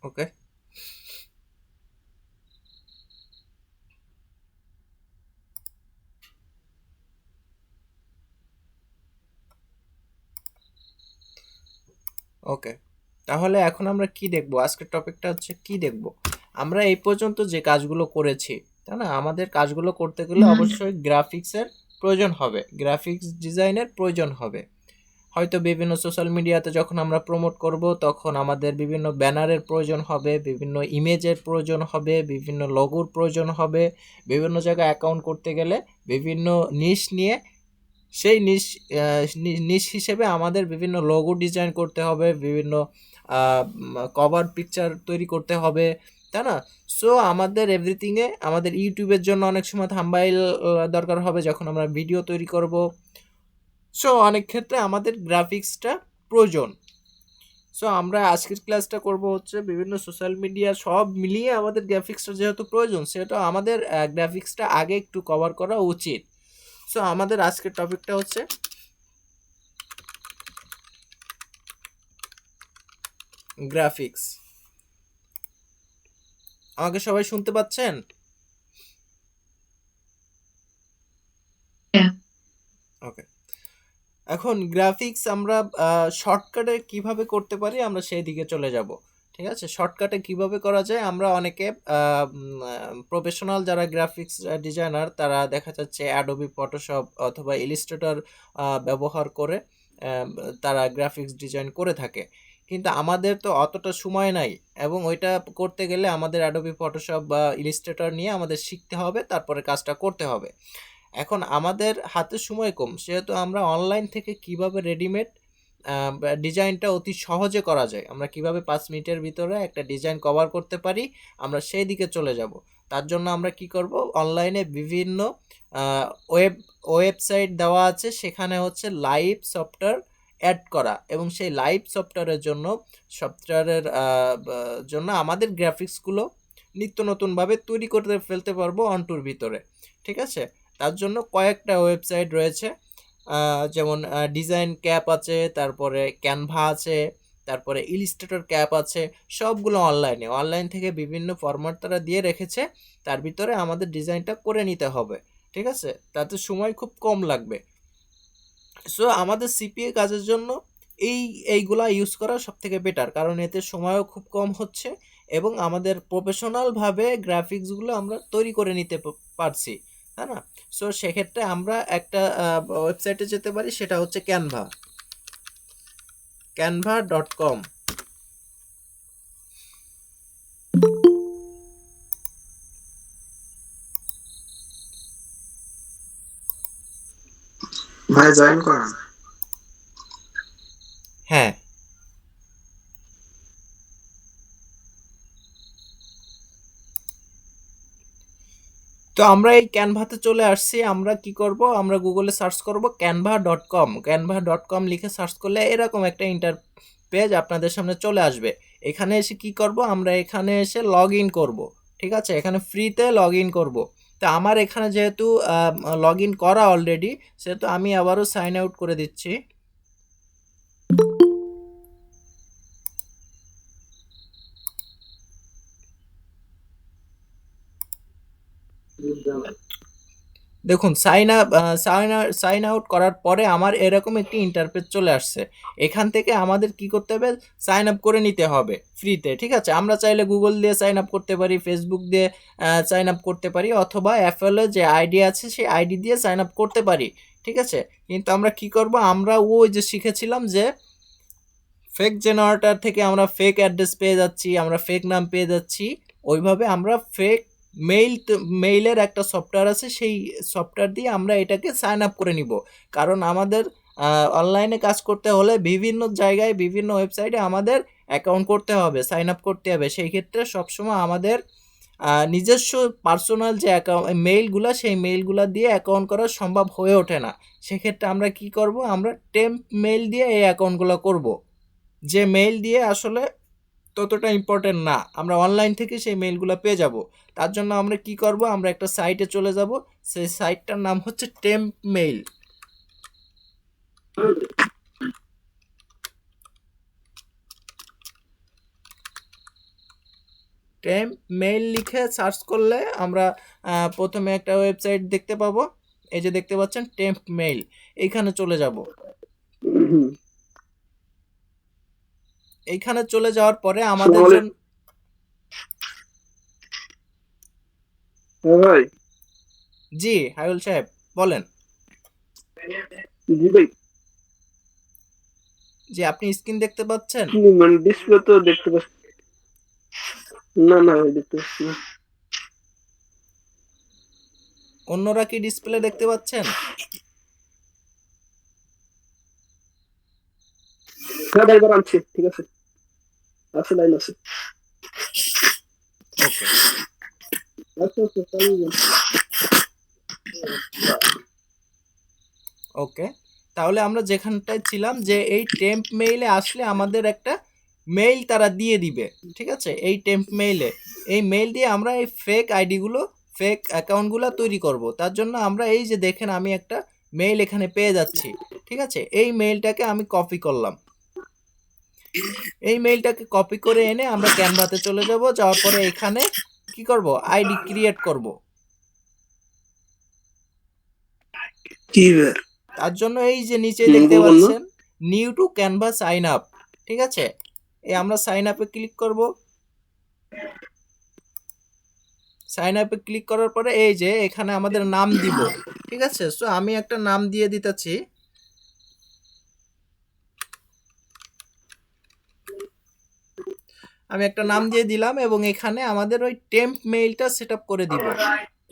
ওকে। ওকে, তাহলে এখন আমরা কি দেখব? আজকের টপিকটা হচ্ছে কি দেখব? আমরা এই পর্যন্ত যে কাজগুলো করেছি, তাই না, আমাদের কাজগুলো করতে গেলে অবশ্যই গ্রাফিক্সের প্রয়োজন হবে, গ্রাফিক্স ডিজাইনের প্রয়োজন হবে। হয়তো বিভিন্ন সোশ্যাল মিডিয়াতে যখন আমরা প্রমোট করব তখন আমাদের বিভিন্ন ব্যানারের প্রয়োজন হবে, বিভিন্ন ইমেজের প্রয়োজন হবে, বিভিন্ন লোগোর প্রয়োজন হবে। বিভিন্ন জায়গায় অ্যাকাউন্ট করতে গেলে বিভিন্ন নিশ নিয়ে সেই নিশ হিসেবে আমাদের বিভিন্ন লোগো ডিজাইন করতে হবে, বিভিন্ন কভার পিকচার তৈরি করতে হবে, তাই না? সো আমাদের এভরিথিংয়ে আমাদের ইউটিউবের জন্য অনেক সময় থাম্বনেইল দরকার হবে যখন আমরা ভিডিও তৈরি করব। সো অনেক ক্ষেত্রে আমাদের গ্রাফিক্সটা প্রয়োজন। সো আমরা আজকের ক্লাসটা করব হচ্ছে বিভিন্ন সোশ্যাল মিডিয়া সব মিলিয়ে আমাদের গ্রাফিক্সটা যেহেতু প্রয়োজন, সেটা আমাদের গ্রাফিক্সটা আগে একটু কভার করা উচিত। সো আমাদের আজকের টপিকটা হচ্ছে গ্রাফিক্স। আমাকে সবাই শুনতে পাচ্ছেন? হ্যাঁ। ওকে। এখন গ্রাফিক্স আমরা শর্টকাটে কিভাবে করতে পারি আমরা সেই দিকে চলে যাব। ঠিক আছে, শর্টকাটে কিভাবে করা যায়, আমরা অনেকে প্রফেশনাল যারা গ্রাফিক্স ডিজাইনার তারা দেখা যাচ্ছে অ্যাডোবি ফটোশপ অথবা ইলিস্ট্রেটর ব্যবহার করে আহ, তারা গ্রাফিক্স ডিজাইন করে থাকে। কিন্তু আমাদের তো অতটা সময় নাই, এবং ওইটা করতে গেলে আমাদের অ্যাডোবি ফটোশপ বা ইলিস্ট্রেটর নিয়ে আমাদের শিখতে হবে, তারপরে কাজটা করতে হবে। এখন আমাদের হাতে সময় কম, সেহেতু আমরা অনলাইন থেকে কিভাবে রেডিমেড ডিজাইনটা অতি সহজে করা যায়, আমরা কিভাবে 5 মিনিটের ভিতরে একটা ডিজাইন কভার করতে পারি, আমরা সেই দিকে চলে যাব। তার জন্য আমরা কি করব, অনলাইনে বিভিন্ন ওয়েব ওয়েবসাইট দেওয়া আছে, সেখানে হচ্ছে লাইভ সফটওয়্যার অ্যাড করা, এবং সেই লাইভ সফটওয়্যারের জন্য আমাদের গ্রাফিক্সগুলো নিত্য নতুনভাবে তৈরি করতে ফেলতে পারবো অন্টুর ভিতরে। ঠিক আছে, তার জন্য কয়েকটা ওয়েবসাইট রয়েছে, যেমন ডিজাইন ক্যাপ আছে, তারপরে ক্যানভা আছে, তারপরে ইলিস্ট্রেটর ক্যাপ আছে। সবগুলো অনলাইন থেকে বিভিন্ন ফরম্যাট তারা দিয়ে রেখেছে, তার ভিতরে আমাদের ডিজাইনটা করে নিতে হবে। ঠিক আছে, তাতে সময় খুব কম লাগবে। সো আমাদের সিপিএ কাজের জন্য এই এইগুলা ইউজ করা সব থেকে বেটার, কারণ এতে সময়ও খুব কম হচ্ছে, এবং আমাদের প্রফেশনালভাবে গ্রাফিক্সগুলো আমরা তৈরি করে নিতে পারছি, তাই না? সো সেক্ষেত্রে আমরা একটা ওয়েবসাইটে যেতে পারি, সেটা হচ্ছে ক্যানভা.com। ভাই জয়েন করান। হ্যাঁ, তো আমরা এই ক্যানভাতে চলে আসছি। আমরা কি করব, আমরা গুগলে সার্চ করব ক্যানভা.com। ক্যানভা.com লিখে সার্চ করলে এরকম একটা পেজ আপনাদের সামনে চলে আসবে। এখানে এসে কি করব, আমরা এখানে এসে লগ ইন করবো। ঠিক আছে, এখানে ফ্রিতে লগ ইন করবো। তো আমার এখানে যেহেতু লগ ইন করা অলরেডি, সেহেতু আমি আবারও সাইন আউট করে দিচ্ছি। দেখুন, সাইন আউট করার পরে আমার এরকম একটি ইন্টারফেস চলে আসছে। এখান থেকে আমাদের কি করতে হবে, সাইন আপ করে নিতে হবে ফ্রিতে। ঠিক আছে, আমরা চাইলে গুগল দিয়ে সাইন আপ করতে পারি, ফেসবুক দিয়ে সাইন আপ করতে পারি, অথবা অ্যাপেলের যে আইডি আছে সেই আইডি দিয়ে সাইন আপ করতে পারি। ঠিক আছে, কিন্তু আমরা কি করব, আমরা ওই যে শিখেছিলাম যে ফেক জেনারেটর থেকে আমরা ফেক অ্যাড্রেস পেয়ে যাচ্ছি, আমরা ফেক নাম পেয়ে যাচ্ছি, ওইভাবে আমরা ফেক মেইলের একটা সফটওয়্যার আছে, সেই সফটওয়্যার দিয়ে আমরা এটাকে সাইন আপ করে নিব। কারণ আমাদের অনলাইনে কাজ করতে হলে বিভিন্ন জায়গায় বিভিন্ন ওয়েবসাইটে আমাদের অ্যাকাউন্ট করতে হবে, সাইন আপ করতে হবে। সেই ক্ষেত্রে সবসময় আমাদের নিজস্ব পার্সোনাল যে অ্যাকাউন্ট মেইলগুলো, সেই মেইলগুলো দিয়ে অ্যাকাউন্ট করা সম্ভব হয়ে ওঠে না। সেক্ষেত্রে আমরা কি করব, আমরা টেম্প মেইল দিয়ে এই অ্যাকাউন্টগুলো করব, যে মেইল দিয়ে আসলে ততটা ইম্পর্টেন্ট না, আমরা অনলাইন থেকে সেই মেইলগুলো পেয়ে যাব। তার জন্য আমরা কি করব, আমরা একটা সাইটে চলে যাব, সেই সাইটটার নাম হচ্ছে টেম্প মেইল। টেম্প মেইল লিখে সার্চ করলে আমরা প্রথমে একটা ওয়েবসাইট দেখতে পাবো। এই যে দেখতে পাচ্ছেন টেম্প মেইল, এইখানে চলে যাব। এইখানে চলে যাওয়ার পরে আমাদের জন্য জি হায়ুল সাহেব বলেন। জি ভাই, জি আপনি স্ক্রিন দেখতে পাচ্ছেন? মানে ডিসপ্লে তো দেখতে পাচ্ছি না। না ভাই, দেখতে পাচ্ছি না। অন্যরা কি ডিসপ্লে দেখতে পাচ্ছেন? হ্যাঁ ভাই, এবার আনছি, ঠিক আছে, আছে, লাইন আছে। ওকে আচ্ছা আচ্ছা, চালিয়ে যান। ওকে, তাহলে আমরা যেখানটায় ছিলাম যে এই টেম্প মেইলে আসলে আমাদের একটা মেইল তারা দিয়ে দিবে, ঠিক আছে? এই টেম্প মেইলে, এই মেইল দিয়ে আমরা এই ফেক আইডিগুলো, ফেক অ্যাকাউন্টগুলো তৈরি করব। তার জন্য আমরা এই যে দেখেন আমি একটা মেইল এখানে পেয়ে যাচ্ছি, ঠিক আছে? এই মেইলটাকে আমি কপি করলাম। এই মেইলটাকে কপি করে এনে আমরা ক্যানভাতে চলে যাব। যাওয়ার পরে এখানে কি করব, আইডি ক্রিয়েট করব। তার জন্য এই যে নিচে দেখতে পাচ্ছেন new to Canva sign up, ঠিক আছে? এই আমরা সাইন আপে ক্লিক করব। সাইন আপে ক্লিক করার পরে এই যে এখানে আমাদের নাম দিব, ঠিক আছে? সো আমি একটা নাম দিয়ে দিতেছি। আমি একটা নাম দিয়ে দিলাম এবং এখানে আমাদের ওই টেম্প মেইলটা সেট আপ করে দিব।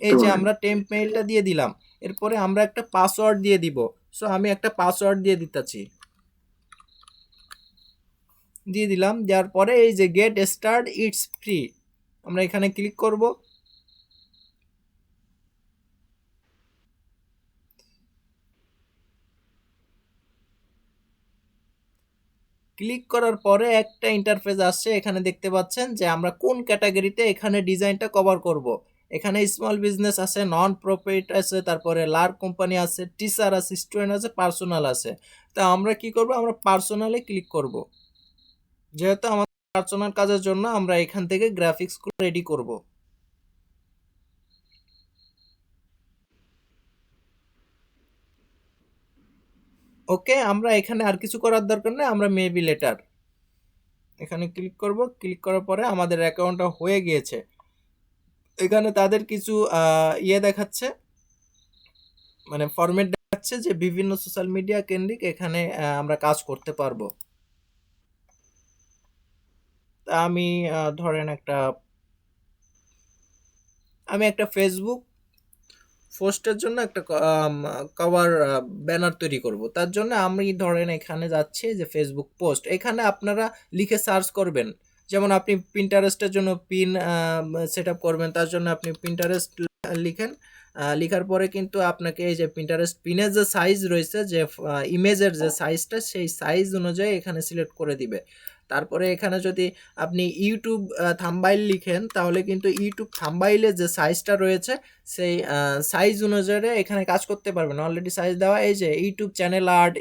এই যে আমরা টেম্প মেইলটা দিয়ে দিলাম, এরপরে আমরা একটা পাসওয়ার্ড দিয়ে দিব। সো আমি একটা পাসওয়ার্ড দিয়ে দিতেছি, দিয়ে দিলাম। দেওয়ার পরে এই যে গেট স্টার্ট ইটস ফ্রি, আমরা এখানে ক্লিক করব। ক্লিক করার পরে একটা ইন্টারফেস আসছে, এখানে দেখতে পাচ্ছেন যে আমরা কোন ক্যাটাগরিতে এখানে ডিজাইনটা কভার করব। এখানে স্মল বিজনেস আছে, নন প্রফিট আছে, তারপরে লার্জ কোম্পানি আছে, টিচার আছে, স্টুডেন্ট আছে, পার্সোনাল আছে। তা আমরা কি করব, আমরা পার্সোনালে ক্লিক করব। যেহেতু আমাদের পার্সোনাল কাজের জন্য আমরা এখান থেকে গ্রাফিক্সগুলো রেডি করব। ওকে, আমরা এখানে আর কিছু করার দরকার নেই, আমরা মেবি লেটার এখানে ক্লিক করব। ক্লিক করার পরে আমাদের অ্যাকাউন্টটা হয়ে গিয়েছে। এখানে তাদের কিছু ইয়ে দেখাচ্ছে, মানে ফরম্যাট দেখাচ্ছে যে বিভিন্ন সোশ্যাল মিডিয়া কেন্দ্রিক এখানে আমরা কাজ করতে পারবো। তা আমি ধরেন আমি একটা ফেসবুক পোস্টের জন্য একটা কভার ব্যানার তৈরি করব। তার জন্য আমি ধরেন এখানে যাচ্ছি যে ফেসবুক পোস্ট, এখানে আপনারা লিখে সার্চ করবেন। যেমন আপনি পিন্টারেস্টের জন্য পিন সেট আপ করবেন, তার জন্য আপনি পিন্টারেস্ট লিখেন। লিখার পরে কিন্তু আপনাকে এই যে পিন্টারেস্ট পিনের যে সাইজ রয়েছে, যে ইমেজের যে সাইজটা, সেই সাইজ অনুযায়ী এখানে সিলেক্ট করে দিবে। তারপরে এখানে যদি আপনি ইউটিউব থাম্বনেইল লিখেন, তাহলে কিন্তু ইউটিউব থাম্বনেইলের যে সাইজটা রয়েছে সেই সাইজ অনুযায়ী এখানে কাজ করতে পারবেন। অলরেডি সাইজ দেওয়া, এই যে YouTube channel art,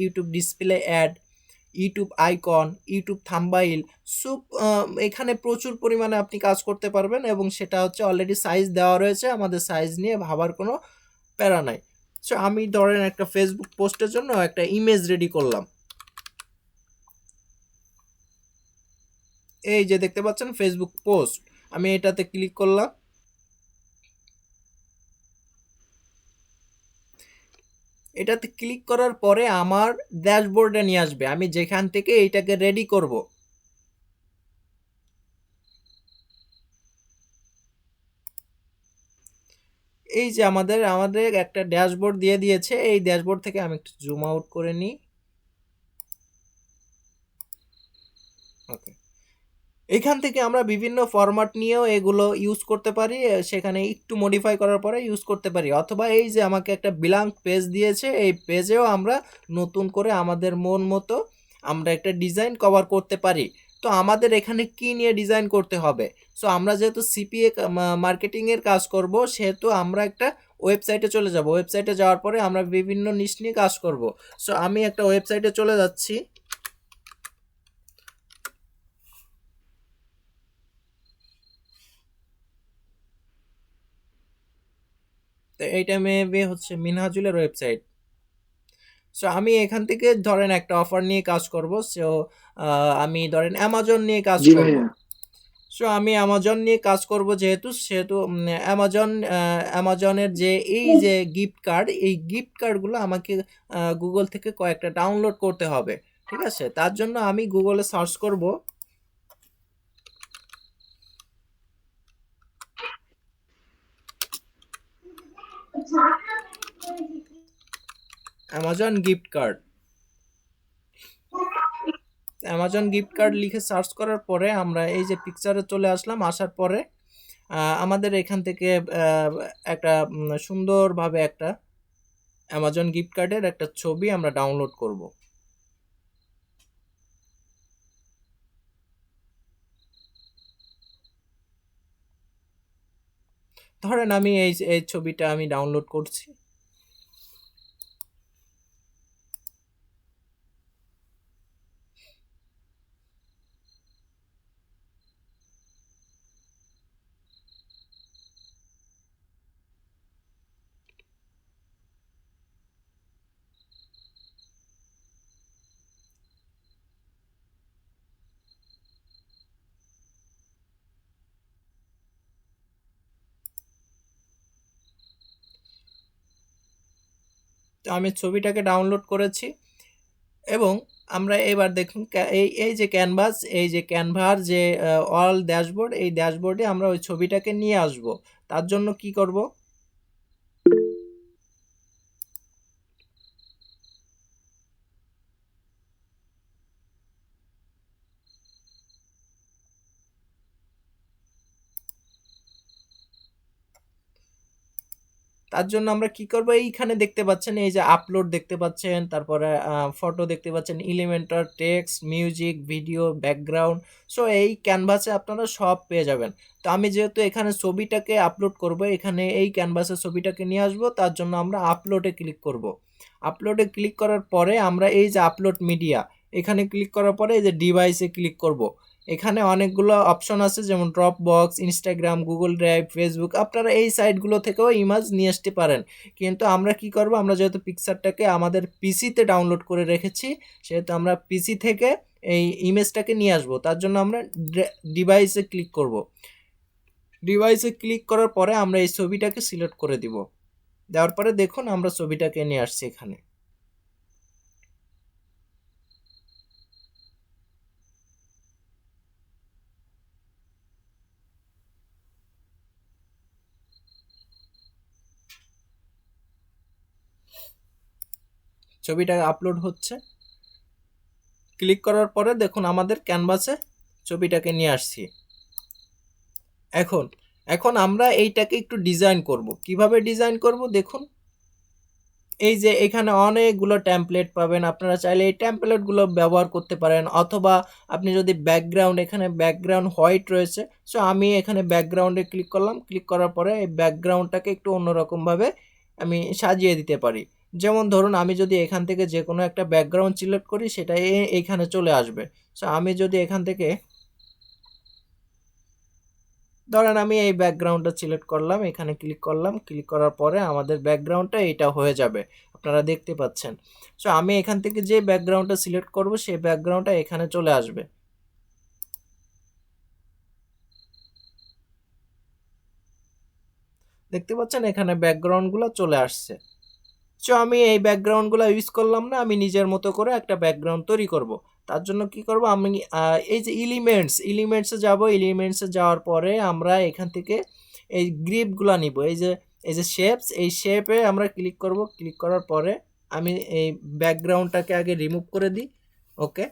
YouTube display ad, YouTube icon, YouTube thumbnail, সব এখানে প্রচুর পরিমাণে আপনি কাজ করতে পারবেন এবং সেটা হচ্ছে অলরেডি সাইজ দেওয়া রয়েছে, আমাদের সাইজ নিয়ে ভাবার কোনো প্যারা নাই। সো আমি ধরেন একটা ফেসবুক পোস্টের জন্য একটা ইমেজ রেডি করলাম। এই যে দেখতে পাচ্ছেন ফেসবুক পোস্ট, আমি এটাতে ক্লিক করলাম। এটাতে ক্লিক করার পরে আমার ড্যাশবোর্ডে নিয়ে আসবে, আমি যেখান থেকে এইটাকে রেডি করব। এই যে আমাদের আমাদের একটা ড্যাশবোর্ড দিয়ে দিয়েছে। এই ড্যাশবোর্ড থেকে আমি একটু জুম আউট করে নিই। ওকে, এখান থেকে আমরা বিভিন্ন ফরম্যাট নিয়েও এগুলো ইউজ করতে পারি, সেখানে একটু মডিফাই করার পরে ইউজ করতে পারি। অথবা এই যে আমাকে একটা ব্ল্যাঙ্ক পেজ দিয়েছে, এই পেজেও আমরা নতুন করে আমাদের মন মতো আমরা একটা ডিজাইন কভার করতে পারি। তো আমাদের এখানে কি নিয়ে ডিজাইন করতে হবে? সো আমরা যেহেতু সিপিএ মার্কেটিংয়ের কাজ করব, সেহেতু আমরা একটা ওয়েবসাইটে চলে যাব। ওয়েবসাইটে যাওয়ার পরে আমরা বিভিন্ন নিশ নিয়ে কাজ করব। সো আমি একটা ওয়েবসাইটে চলে যাচ্ছি। তো এইটা মেবি হচ্ছে মিনহাজুলের ওয়েবসাইট। সো আমি এখান থেকে ধরেন একটা অফার নিয়ে কাজ করব। সো আমি ধরেন অ্যামাজন নিয়ে কাজ জি করব। ভাইয়া। সো আমি অ্যামাজন নিয়ে কাজ করব যেহেতু অ্যামাজনের যে এই যে গিফট কার্ড, এই গিফট কার্ডগুলো আমাকে গুগল থেকে কয়েকটা ডাউনলোড করতে হবে। ঠিক আছে, তার জন্য আমি গুগলে সার্চ করব Amazon gift card. Amazon gift card লিখে সার্চ করার পরে আমরা এই যে পিকচারে চলে আসলাম। আসার পরে আমাদের এখান থেকে একটা সুন্দরভাবে একটা অ্যামাজন গিফট কার্ডের একটা ছবি আমরা ডাউনলোড করব। ধরেন আমি এই ছবিটা আমি ডাউনলোড করছি। তো আমি ছবিটাকে ডাউনলোড করেছি এবং আমরা এবার দেখুন এই যে ক্যানভাস, এই যে ক্যানভার যে অল ড্যাশবোর্ড, এই ড্যাশবোর্ডে আমরা ওই ছবিটাকে নিয়ে আসব। তার জন্য কি করব, তার জন্য আমরা কি করব, এইখানে দেখতে পাচ্ছেন এই যে আপলোড দেখতে পাচ্ছেন, তারপরে ফটো দেখতে পাচ্ছেন, Elementor, text, music, video, background. So এই ক্যানভাসে আপনারা সব পেয়ে যাবেন। তো আমি যেহেতু এখানে ছবিটাকে আপলোড করব, এখানে এই ক্যানভাসে ছবিটাকে নিয়ে আসব, তার জন্য আমরা আপলোডে ক্লিক করব। আপলোডে ক্লিক করার পরে আমরা এই যে আপলোড মিডিয়া, এখানে ক্লিক করার পরে এই যে ডিভাইসে ক্লিক করব। এখানে অনেকগুলো অপশন আছে, যেমন drop box, Instagram, Google drive, Facebook. আপনারা এই সাইটগুলো থেকেও ইমেজ নিয়ে আসতে পারেন, কিন্তু আমরা কি করব, আমরা যেহেতু পিকচারটাকে আমাদের পিসিতে ডাউনলোড করে রেখেছি, সেহেতু আমরা পিসি থেকে এই ইমেজটাকে নিয়ে আসব। তার জন্য আমরা ডিভাইসে ক্লিক করব। ডিভাইসে ক্লিক করার পরে আমরা এই ছবিটাকে সিলেক্ট করে দিব। দেওয়ার পরে দেখুন আমরা ছবিটাকে নিয়ে আসছি এখানে। ছবিটা আপলোড হচ্ছে। ক্লিক করার পরে দেখুন আমাদের ক্যানভাসে ছবিটাকে নিয়ে আসছি। এখন এখন আমরা এইটাকে একটু ডিজাইন করব। কিভাবে ডিজাইন করব দেখুন, এই যে এখানে অনেকগুলো টেমপ্লেট পাবেন, আপনারা চাইলে এই টেমপ্লেটগুলো ব্যবহার করতে পারেন, অথবা আপনি যদি ব্যাকগ্রাউন্ড, এখানে ব্যাকগ্রাউন্ড হোয়াইট রয়েছে, সো আমি এখানে ব্যাকগ্রাউন্ডে ক্লিক করলাম। ক্লিক করার পরে এই ব্যাকগ্রাউন্ডটাকে একটু অন্যরকমভাবে আমি সাজিয়ে দিতে পারি। যেমন ধরুন আমি যদি এখান থেকে যে কোনো একটা ব্যাকগ্রাউন্ড সিলেক্ট করি, সেটা এইখানে চলে আসবে। সো আমি যদি এখান থেকে ধরেন আমি এই ব্যাকগ্রাউন্ডটা সিলেক্ট করলাম, এখানে ক্লিক করলাম, ক্লিক করার পরে আমাদের ব্যাকগ্রাউন্ডটা এটা হয়ে যাবে, আপনারা দেখতে পাচ্ছেন। সো আমি এখান থেকে যে ব্যাকগ্রাউন্ডটা সিলেক্ট করব, সেই ব্যাকগ্রাউন্ডটা এখানে চলে আসবে। দেখতে পাচ্ছেন এখানে ব্যাকগ্রাউন্ডগুলো চলে আসছে। সো আমি এই ব্যাকগ্রাউন্ডগুলো ইউজ করলাম না, আমি নিজের মতো করে একটা ব্যাকগ্রাউন্ড তৈরি করব। তার জন্য কি করব, আমি এই যে এলিমেন্টসে যাব। এলিমেন্টসে যাওয়ার পরে আমরা এখান থেকে এই গ্রিপগুলো নিব। এই যে শেপস, এই শেপে আমরা ক্লিক করব। ক্লিক করার পরে আমি এই ব্যাকগ্রাউন্ডটাকে আগে রিমুভ করে দিই। ওকে,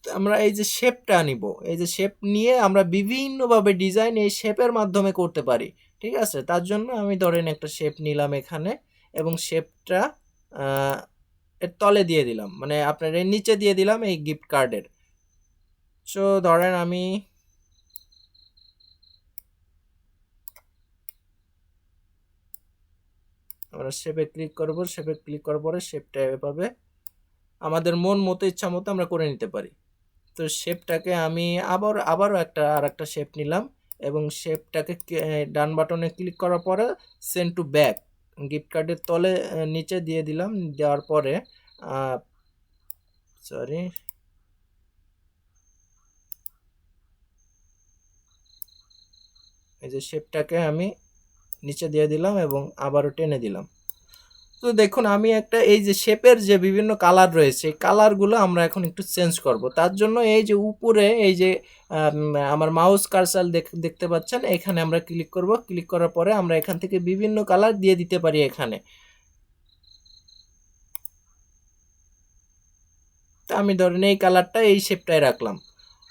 আমরা এই যে শেপটা নিব, এই যে শেপ নিয়ে আমরা বিভিন্নভাবে ডিজাইন এই শেপের মাধ্যমে করতে পারি। ঠিক আছে, তার জন্য আমি ধরেন একটা শেপ নিলাম এখানে, এবং শেপটা এর তলে দিয়ে দিলাম, মানে আপনার এর নিচে দিয়ে দিলাম এই গিফট কার্ডের। সো ধরেন আমরা শেপে ক্লিক করব। শেপে ক্লিক করার পরে শেপটা এভাবে আমাদের মন মতো ইচ্ছা মতো আমরা করে নিতে পারি। তো শেপটাকে আমি আবারও আর একটা শেপ নিলাম এবং শেপটাকে ডান বাটনে ক্লিক করার পরে সেন্ড টু ব্যাক গিফট কার্ডের তলে নিচে দিয়ে দিলাম। দেওয়ার পরে সরি, এই যে শেপটাকে আমি নিচে দিয়ে দিলাম এবং আবারও টেনে দিলাম। তো দেখুন আমি একটা এই যে শেপের যে বিভিন্ন কালার রয়েছে এই কালারগুলো আমরা এখন একটু চেঞ্জ করব। তার জন্য এই যে উপরে এই যে আমার মাউস কার্সার দেখতে পাচ্ছেন, এখানে আমরা ক্লিক করব। ক্লিক করার পরে আমরা এখান থেকে বিভিন্ন কালার দিয়ে দিতে পারি এখানে। তো আমি ধরেন এই কালারটা এই শেপটায় রাখলাম,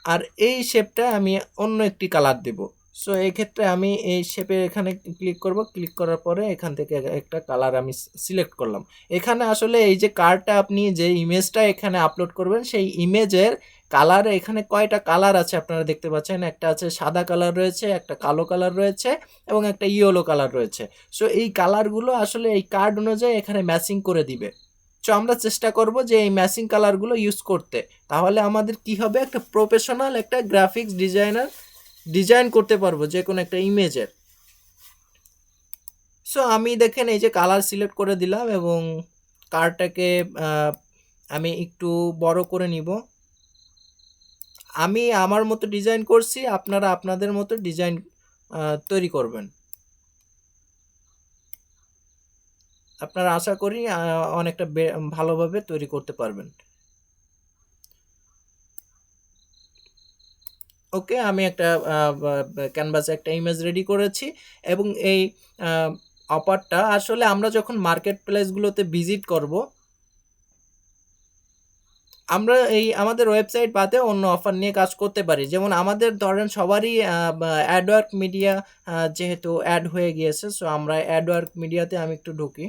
আর এই শেপটা আমি অন্য একটি কালার দেব। সো এই ক্ষেত্রে আমি এই শেপে এখানে ক্লিক করব। ক্লিক করার পরে এখান থেকে একটা কালার আমি সিলেক্ট করলাম। এখানে আসলে এই যে কার্ডটা আপনি যে ইমেজটা এখানে আপলোড করবেন সেই ইমেজের কালার, এখানে কয়টা কালার আছে আপনারা দেখতে পাচ্ছেন। একটা আছে সাদা কালার রয়েছে, একটা কালো কালার রয়েছে এবং একটা ইয়েলো কালার রয়েছে। সো এই কালারগুলো আসলে এই কার্ড অনুযায়ী এখানে ম্যাচিং করে দিবে। সো আমরা চেষ্টা করব যে এই ম্যাচিং কালারগুলো ইউজ করতে। তাহলে আমাদের কি হবে, একটা প্রফেশনাল একটা গ্রাফিক্স ডিজাইনার ডিজাইন করতে পারবো যে কোনো একটা ইমেজের। সো আমি দেখেন এই যে কালার সিলেক্ট করে দিলাম এবং কার্ডটাকে আমি একটু বড় করে নিব। আমি আমার মতো ডিজাইন করছি, আপনারা আপনাদের মতো ডিজাইন তৈরি করবেন। আপনারা আশা করি অনেকটা ভালোভাবে তৈরি করতে পারবেন। ওকে, আমি একটা ক্যানভাসে একটা ইমেজ রেডি করেছি এবং এই অফারটা আসলে আমরা যখন মার্কেট প্লেসগুলোতে ভিজিট করব, আমরা এই আমাদের ওয়েবসাইট বাদে অন্য অফার নিয়ে কাজ করতে পারি। যেমন আমাদের ধরেন সবারই অ্যাডওয়ার্ক মিডিয়া যেহেতু অ্যাড হয়ে গিয়েছে, সো আমরা অ্যাডওয়ার্ক মিডিয়াতে আমি একটু ঢুকি।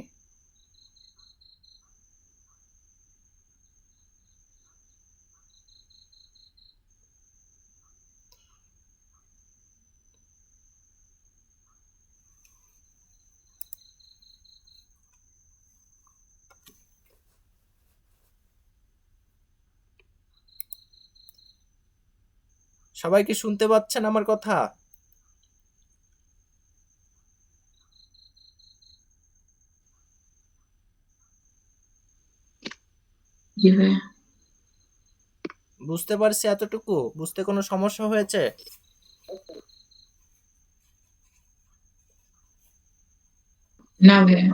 সবাই কি শুনতে পাচ্ছেন আমার কথা? জি ভাইয়া। বুঝতে পারছি এতটুকু? বুঝতে কোনো সমস্যা হয়েছে? না ভাইয়া।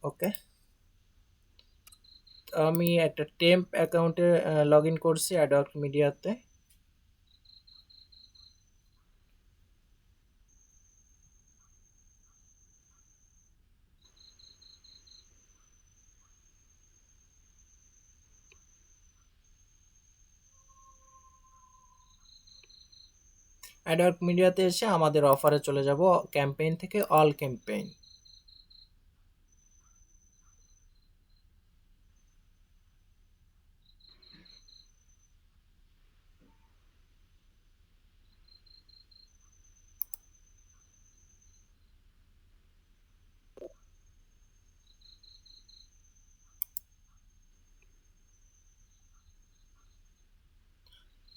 ওকে, আমি একটা টেম্প অ্যাকাউন্টে লগ ইন করছি অ্যাডওয়ার্ক মিডিয়াতে। অ্যাডওয়ার্ক মিডিয়াতে এসে আমাদের অফারে চলে যাব, ক্যাম্পেইন থেকে অল ক্যাম্পেইন।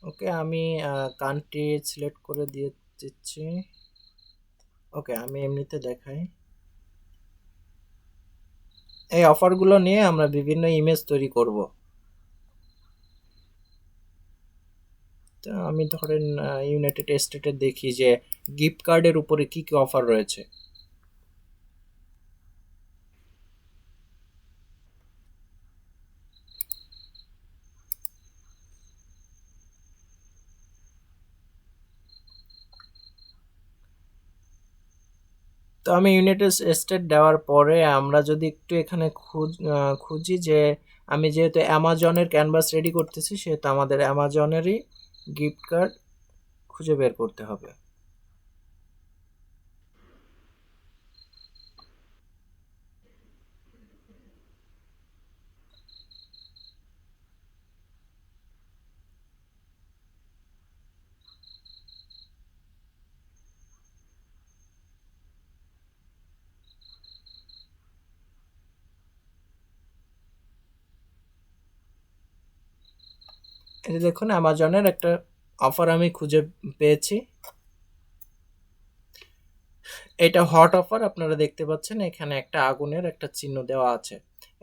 ওকে, আমি কান্ট্রি সিলেক্ট করে দিয়ে দিচ্ছি। ওকে, আমি এমনিতে দেখাই। এই অফারগুলো নিয়ে আমরা বিভিন্ন ইমেজ তৈরি করব। তো আমি ধরেন ইউনাইটেড স্টেটে দেখি যে গিফট কার্ডের উপরে কি কি অফার রয়েছে। তো আমি ইউনাইটেড স্টেট দেওয়ার পরে আমরা যদি একটু এখানে খুঁজি যে আমি যেহেতু অ্যামাজনের ক্যানভাস রেডি করতেছি, সেহেতু আমাদের অ্যামাজনেরই গিফট কার্ড খুঁজে বের করতে হবে। এই যে দেখুন অ্যামাজনের একটা অফার আমি খুঁজে পেয়েছি। এটা হট অফার, আপনারা দেখতে পাচ্ছেন এখানে একটা আগুনের একটা চিহ্ন দেওয়া আছে।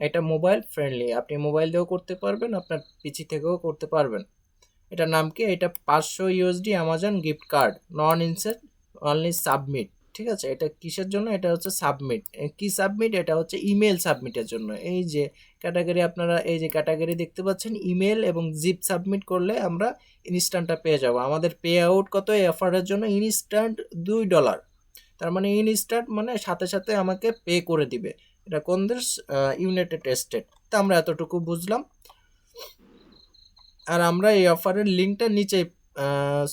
এটা মোবাইল ফ্রেন্ডলি, আপনি মোবাইল দিয়েও করতে পারবেন, আপনার পিসি থেকেও করতে পারবেন। এটার নাম কি? এটা 500 ইউএসডি অ্যামাজন গিফট কার্ড, নন ইনসেট, অনলি সাবমিট। ঠিক আছে, এটা কিসের জন্য? এটা হচ্ছে সাবমিট। কি সাবমিট? এটা হচ্ছে ইমেল সাবমিটের জন্য। এই যে ক্যাটাগরি, আপনারা এই যে ক্যাটাগরি দেখতে পাচ্ছেন, ইমেল এবং জিপ সাবমিট করলে আমরা ইনস্ট্যান্টটা পেয়ে যাব। আমাদের পে আউট কত এই অফারের জন্য? ইনস্ট্যান্ট $2। তার মানে ইনস্ট্যান্ট মানে সাথে সাথে আমাকে পে করে দিবে। এটা কোন দেশ? United state. তা আমরা এতটুকু বুঝলাম। আর আমরা এই অফারের লিঙ্কটা নিচে,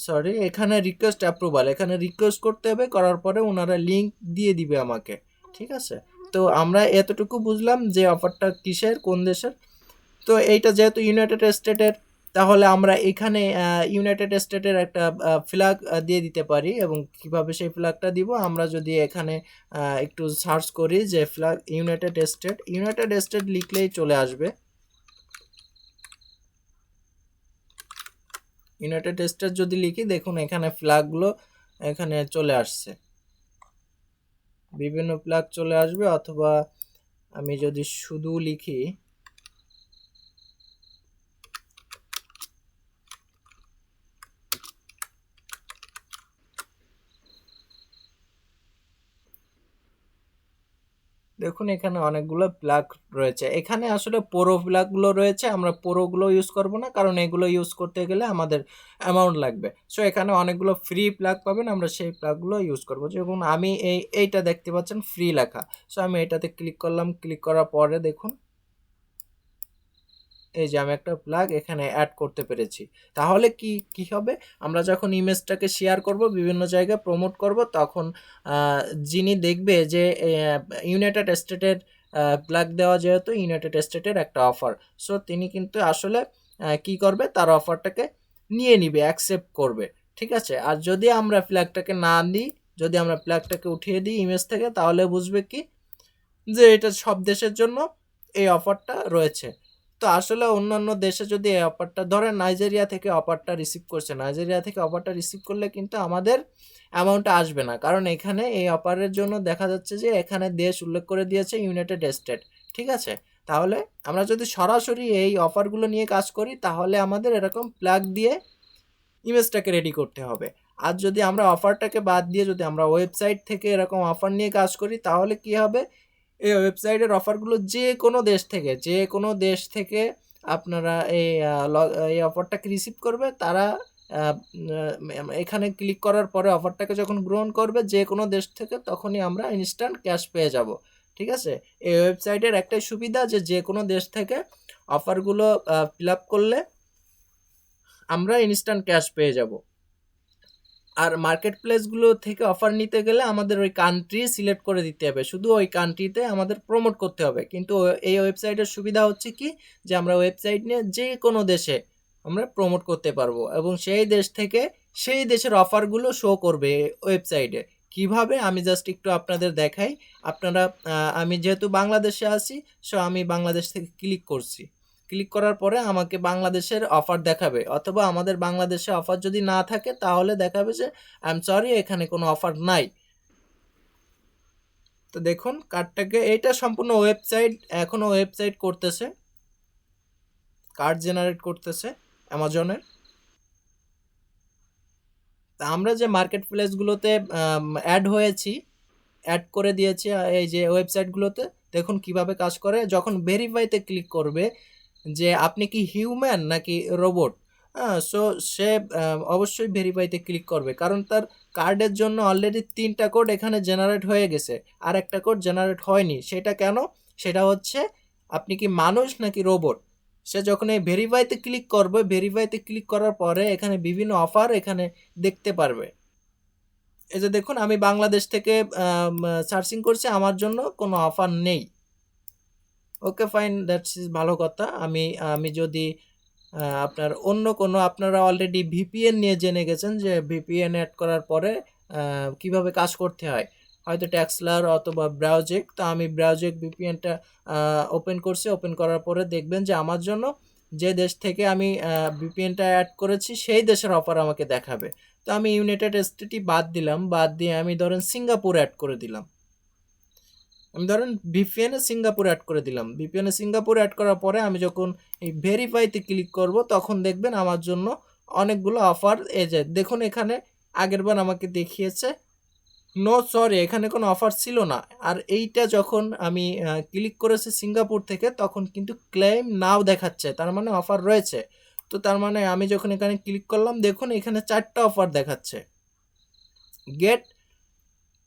সরি, এখানে রিকোয়েস্ট অ্যাপ্রুভাল, এখানে রিকোয়েস্ট করতে হবে, করার পরে ওনারা লিঙ্ক দিয়ে দিবে আমাকে। ঠিক আছে, তো আমরা এতটুকু বুঝলাম যে অফারটা কিসের, কোন দেশের। তো এইটা যেহেতু ইউনাইটেড স্টেটের, তাহলে আমরা এখানে ইউনাইটেড স্টেটের একটা ফ্ল্যাগ দিয়ে দিতে পারি। এবং কিভাবে সেই ফ্ল্যাগটা দিব? আমরা যদি এখানে একটু সার্চ করি যে flag United State, United State লিখলেই চলে আসবে। ইউনাইটেড স্টেট যদি লিখি, দেখুন এখানে ফ্ল্যাগগুলো এখানে চলে আসছে, বিভিন্ন ফ্ল্যাগ চলে আসবে। অথবা আমি যদি শুধু লিখি, দেখুন এখানে অনেকগুলো প্লাগ রয়েছে। এখানে আসলে পুরো প্লাগগুলো রয়েছে, আমরা পুরোগুলো ইউজ করব না, কারণ এগুলো ইউজ করতে গেলে আমাদের অ্যামাউন্ট লাগবে। সো এখানে অনেকগুলো ফ্রি প্লাগ পাবেন, আমরা সেই প্লাগগুলো ইউজ করব। যেমন আমি এইটা দেখতে পাচ্ছেন ফ্রি লেখা, সো আমি এটাতে ক্লিক করলাম। ক্লিক করার পরে দেখুন এই যে আমি একটা প্লাগ এখানে অ্যাড করতে পেরেছি। তাহলে কি কি হবে? আমরা যখন ইমেজটাকে শেয়ার করব, বিভিন্ন জায়গায় প্রমোট করব, তখন যিনি দেখবে যে ইউনাইটেড স্টেটের প্লাগ দেওয়া, যেহেতু ইউনাইটেড স্টেটের একটা অফার, সো তিনি কিন্তু আসলে কি করবে? তার অফারটাকে নিয়ে নিবে, অ্যাকসেপ্ট করবে। ঠিক আছে, আর যদি আমরা ফ্ল্যাগটাকে না দিই, যদি আমরা ফ্ল্যাগটাকে উঠিয়ে দিই ইমেজ থেকে, তাহলে বুঝবে কি যে এটা সব দেশের জন্য এই অফারটা রয়েছে। তো আসলে অন্যান্য দেশে যদি এই অফারটা, ধরেন নাইজেরিয়া থেকে অফারটা রিসিভ করছে, নাইজেরিয়া থেকে অফারটা রিসিভ করলে কিন্তু আমাদের অ্যামাউন্টটা আসবে না, কারণ এখানে এই অফারের জন্য দেখা যাচ্ছে যে এখানে দেশ উল্লেখ করে দিয়েছে ইউনাইটেড স্টেট। ঠিক আছে, তাহলে আমরা যদি সরাসরি এই অফারগুলো নিয়ে কাজ করি, তাহলে আমাদের এরকম প্লাগ দিয়ে ইমেজটাকে রেডি করতে হবে। আর যদি আমরা অফারটাকে বাদ দিয়ে যদি আমরা ওয়েবসাইট থেকে এরকম অফার নিয়ে কাজ করি, তাহলে কি হবে? এই ওয়েবসাইটের অফারগুলো যে কোনো দেশ থেকে আপনারা এই অফারটাকে রিসিভ করবে, তারা এখানে ক্লিক করার পরে অফারটাকে যখন গ্রহণ করবে যে কোনো দেশ থেকে, তখনই আমরা ইনস্ট্যান্ট ক্যাশ পেয়ে যাব। ঠিক আছে, এই ওয়েবসাইটের একটাই সুবিধা যে কোনো দেশ থেকে অফারগুলো ফিল আপ করলে আমরা ইনস্ট্যান্ট ক্যাশ পেয়ে যাব। আর মার্কেট প্লেসগুলো থেকে অফার নিতে গেলে আমাদের ওই কান্ট্রি সিলেক্ট করে দিতে হবে, শুধু ওই কান্ট্রিতে আমাদের প্রমোট করতে হবে। কিন্তু এই ওয়েবসাইটের সুবিধা হচ্ছে কি, যে আমরা ওয়েবসাইট নিয়ে যে কোনো দেশে আমরা প্রমোট করতে পারবো, এবং সেই দেশ থেকে সেই দেশের অফারগুলো শো করবে ওয়েবসাইটে। কিভাবে? আমি জাস্ট একটু আপনাদের দেখাই। আপনারা আমি যেহেতু বাংলাদেশে আছি, সো আমি বাংলাদেশ থেকে ক্লিক করছি। ক্লিক করার পরে আমাকে বাংলাদেশের অফার দেখাবে, অথবা আমাদের বাংলাদেশে অফার যদি না থাকে, তাহলে দেখাবে যে আই এম সরি, এখানে কোনো অফার নাই। তো দেখুন কার্ডটাকে, এটা সম্পূর্ণ ওয়েবসাইট, এখনো ওয়েবসাইট করতেছে, কার্ড জেনারেট করতেছে অ্যামাজনের। তা আমরা যে মার্কেট প্লেসগুলোতে অ্যাড হয়েছি, অ্যাড করে দিয়েছি এই যে ওয়েবসাইটগুলোতে, দেখুন কিভাবে কাজ করে। যখন ভেরিফাইতে ক্লিক করবে যে আপনি কি হিউম্যান নাকি রোবট, হ্যাঁ, সো সে অবশ্যই ভেরিফাইতে ক্লিক করবে, কারণ তার কার্ডের জন্য অলরেডি 3টা কোড এখানে জেনারেট হয়ে গেছে, আর একটা কোড জেনারেট হয়নি। সেটা কেন? সেটা হচ্ছে আপনি কি মানুষ নাকি রোবট। সে যখন এই ভেরিফাইতে ক্লিক করবে, ভেরিফাইতে ক্লিক করার পরে এখানে বিভিন্ন অফার এখানে দেখতে পারবে। এই যে দেখুন, আমি বাংলাদেশ থেকে সার্চিং করছি, আমার জন্য কোনো অফার নেই। ওকে ফাইন, দ্যাটস ইজ ভালো কথা। আমি আমি যদি আপনার অন্য কোনো, আপনারা অলরেডি ভিপিএন নিয়ে জেনে গেছেন যে ভিপিএন অ্যাড করার পরে কিভাবে কাজ করতে হয়, হয়তো ট্যাক্সলার অথবা ব্রাউজেক। তো আমি ব্রাউজেক ভিপিএনটা ওপেন করছি। ওপেন করার পরে দেখবেন যে আমার জন্য যে দেশ থেকে আমি ভিপিএনটা অ্যাড করেছি সেই দেশের অফার আমাকে দেখাবে। তো আমি ইউনাইটেড স্টেটই বাদ দিলাম, বাদ দিয়ে আমি ধরেন সিঙ্গাপুর অ্যাড করে দিলাম। আমি ধরেন ভিপিএনে সিঙ্গাপুর অ্যাড করে দিলাম। ভিপিএনে সিঙ্গাপুর অ্যাড করার পরে আমি যখন এই ভেরিফাইতে ক্লিক করব তখন দেখবেন আমার জন্য অনেকগুলো অফার যায়। দেখুন এখানে আগেরবার আমাকে দেখিয়েছে নো সরি, এখানে কোনো অফার ছিল না। আর এইটা যখন আমি ক্লিক করেছি সিঙ্গাপুর থেকে তখন কিন্তু ক্লেম নাও দেখাচ্ছে, তার মানে অফার রয়েছে। তো তার মানে আমি যখন এখানে ক্লিক করলাম দেখুন এখানে 4টা অফার দেখাচ্ছে। গেট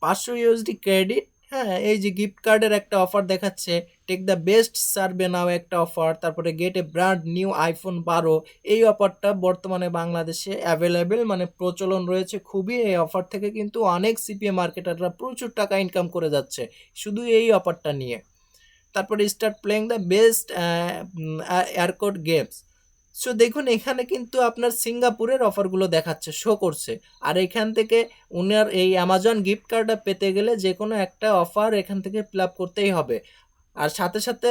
500 ইউএসডি ক্রেডিট, হ্যাঁ এই যে গিফট কার্ডের একটা অফার দেখাচ্ছে, টেক দ্য বেস্ট সার্ভে নাও একটা অফার, তারপরে গেট এ ব্র্যান্ড নিউ আইফোন 12, এই অফারটা বর্তমানে বাংলাদেশে অ্যাভেলেবেল, মানে প্রচলন রয়েছে খুবই। এই অফার থেকে কিন্তু অনেক সিপিএ মার্কেটাররা প্রচুর টাকা ইনকাম করে যাচ্ছে শুধু এই অফারটা নিয়ে। তারপরে start playing the best arcade games. So দেখুন এখানে কিন্তু আপনার সিঙ্গাপুরের অফারগুলো দেখাচ্ছে, শো করছে। আর এখান থেকে উনার এই অ্যামাজন গিফট কার্ডটা পেতে গেলে যে কোনো একটা অফার এখান থেকে ফিল আপ করতেই হবে। আর সাথে সাথে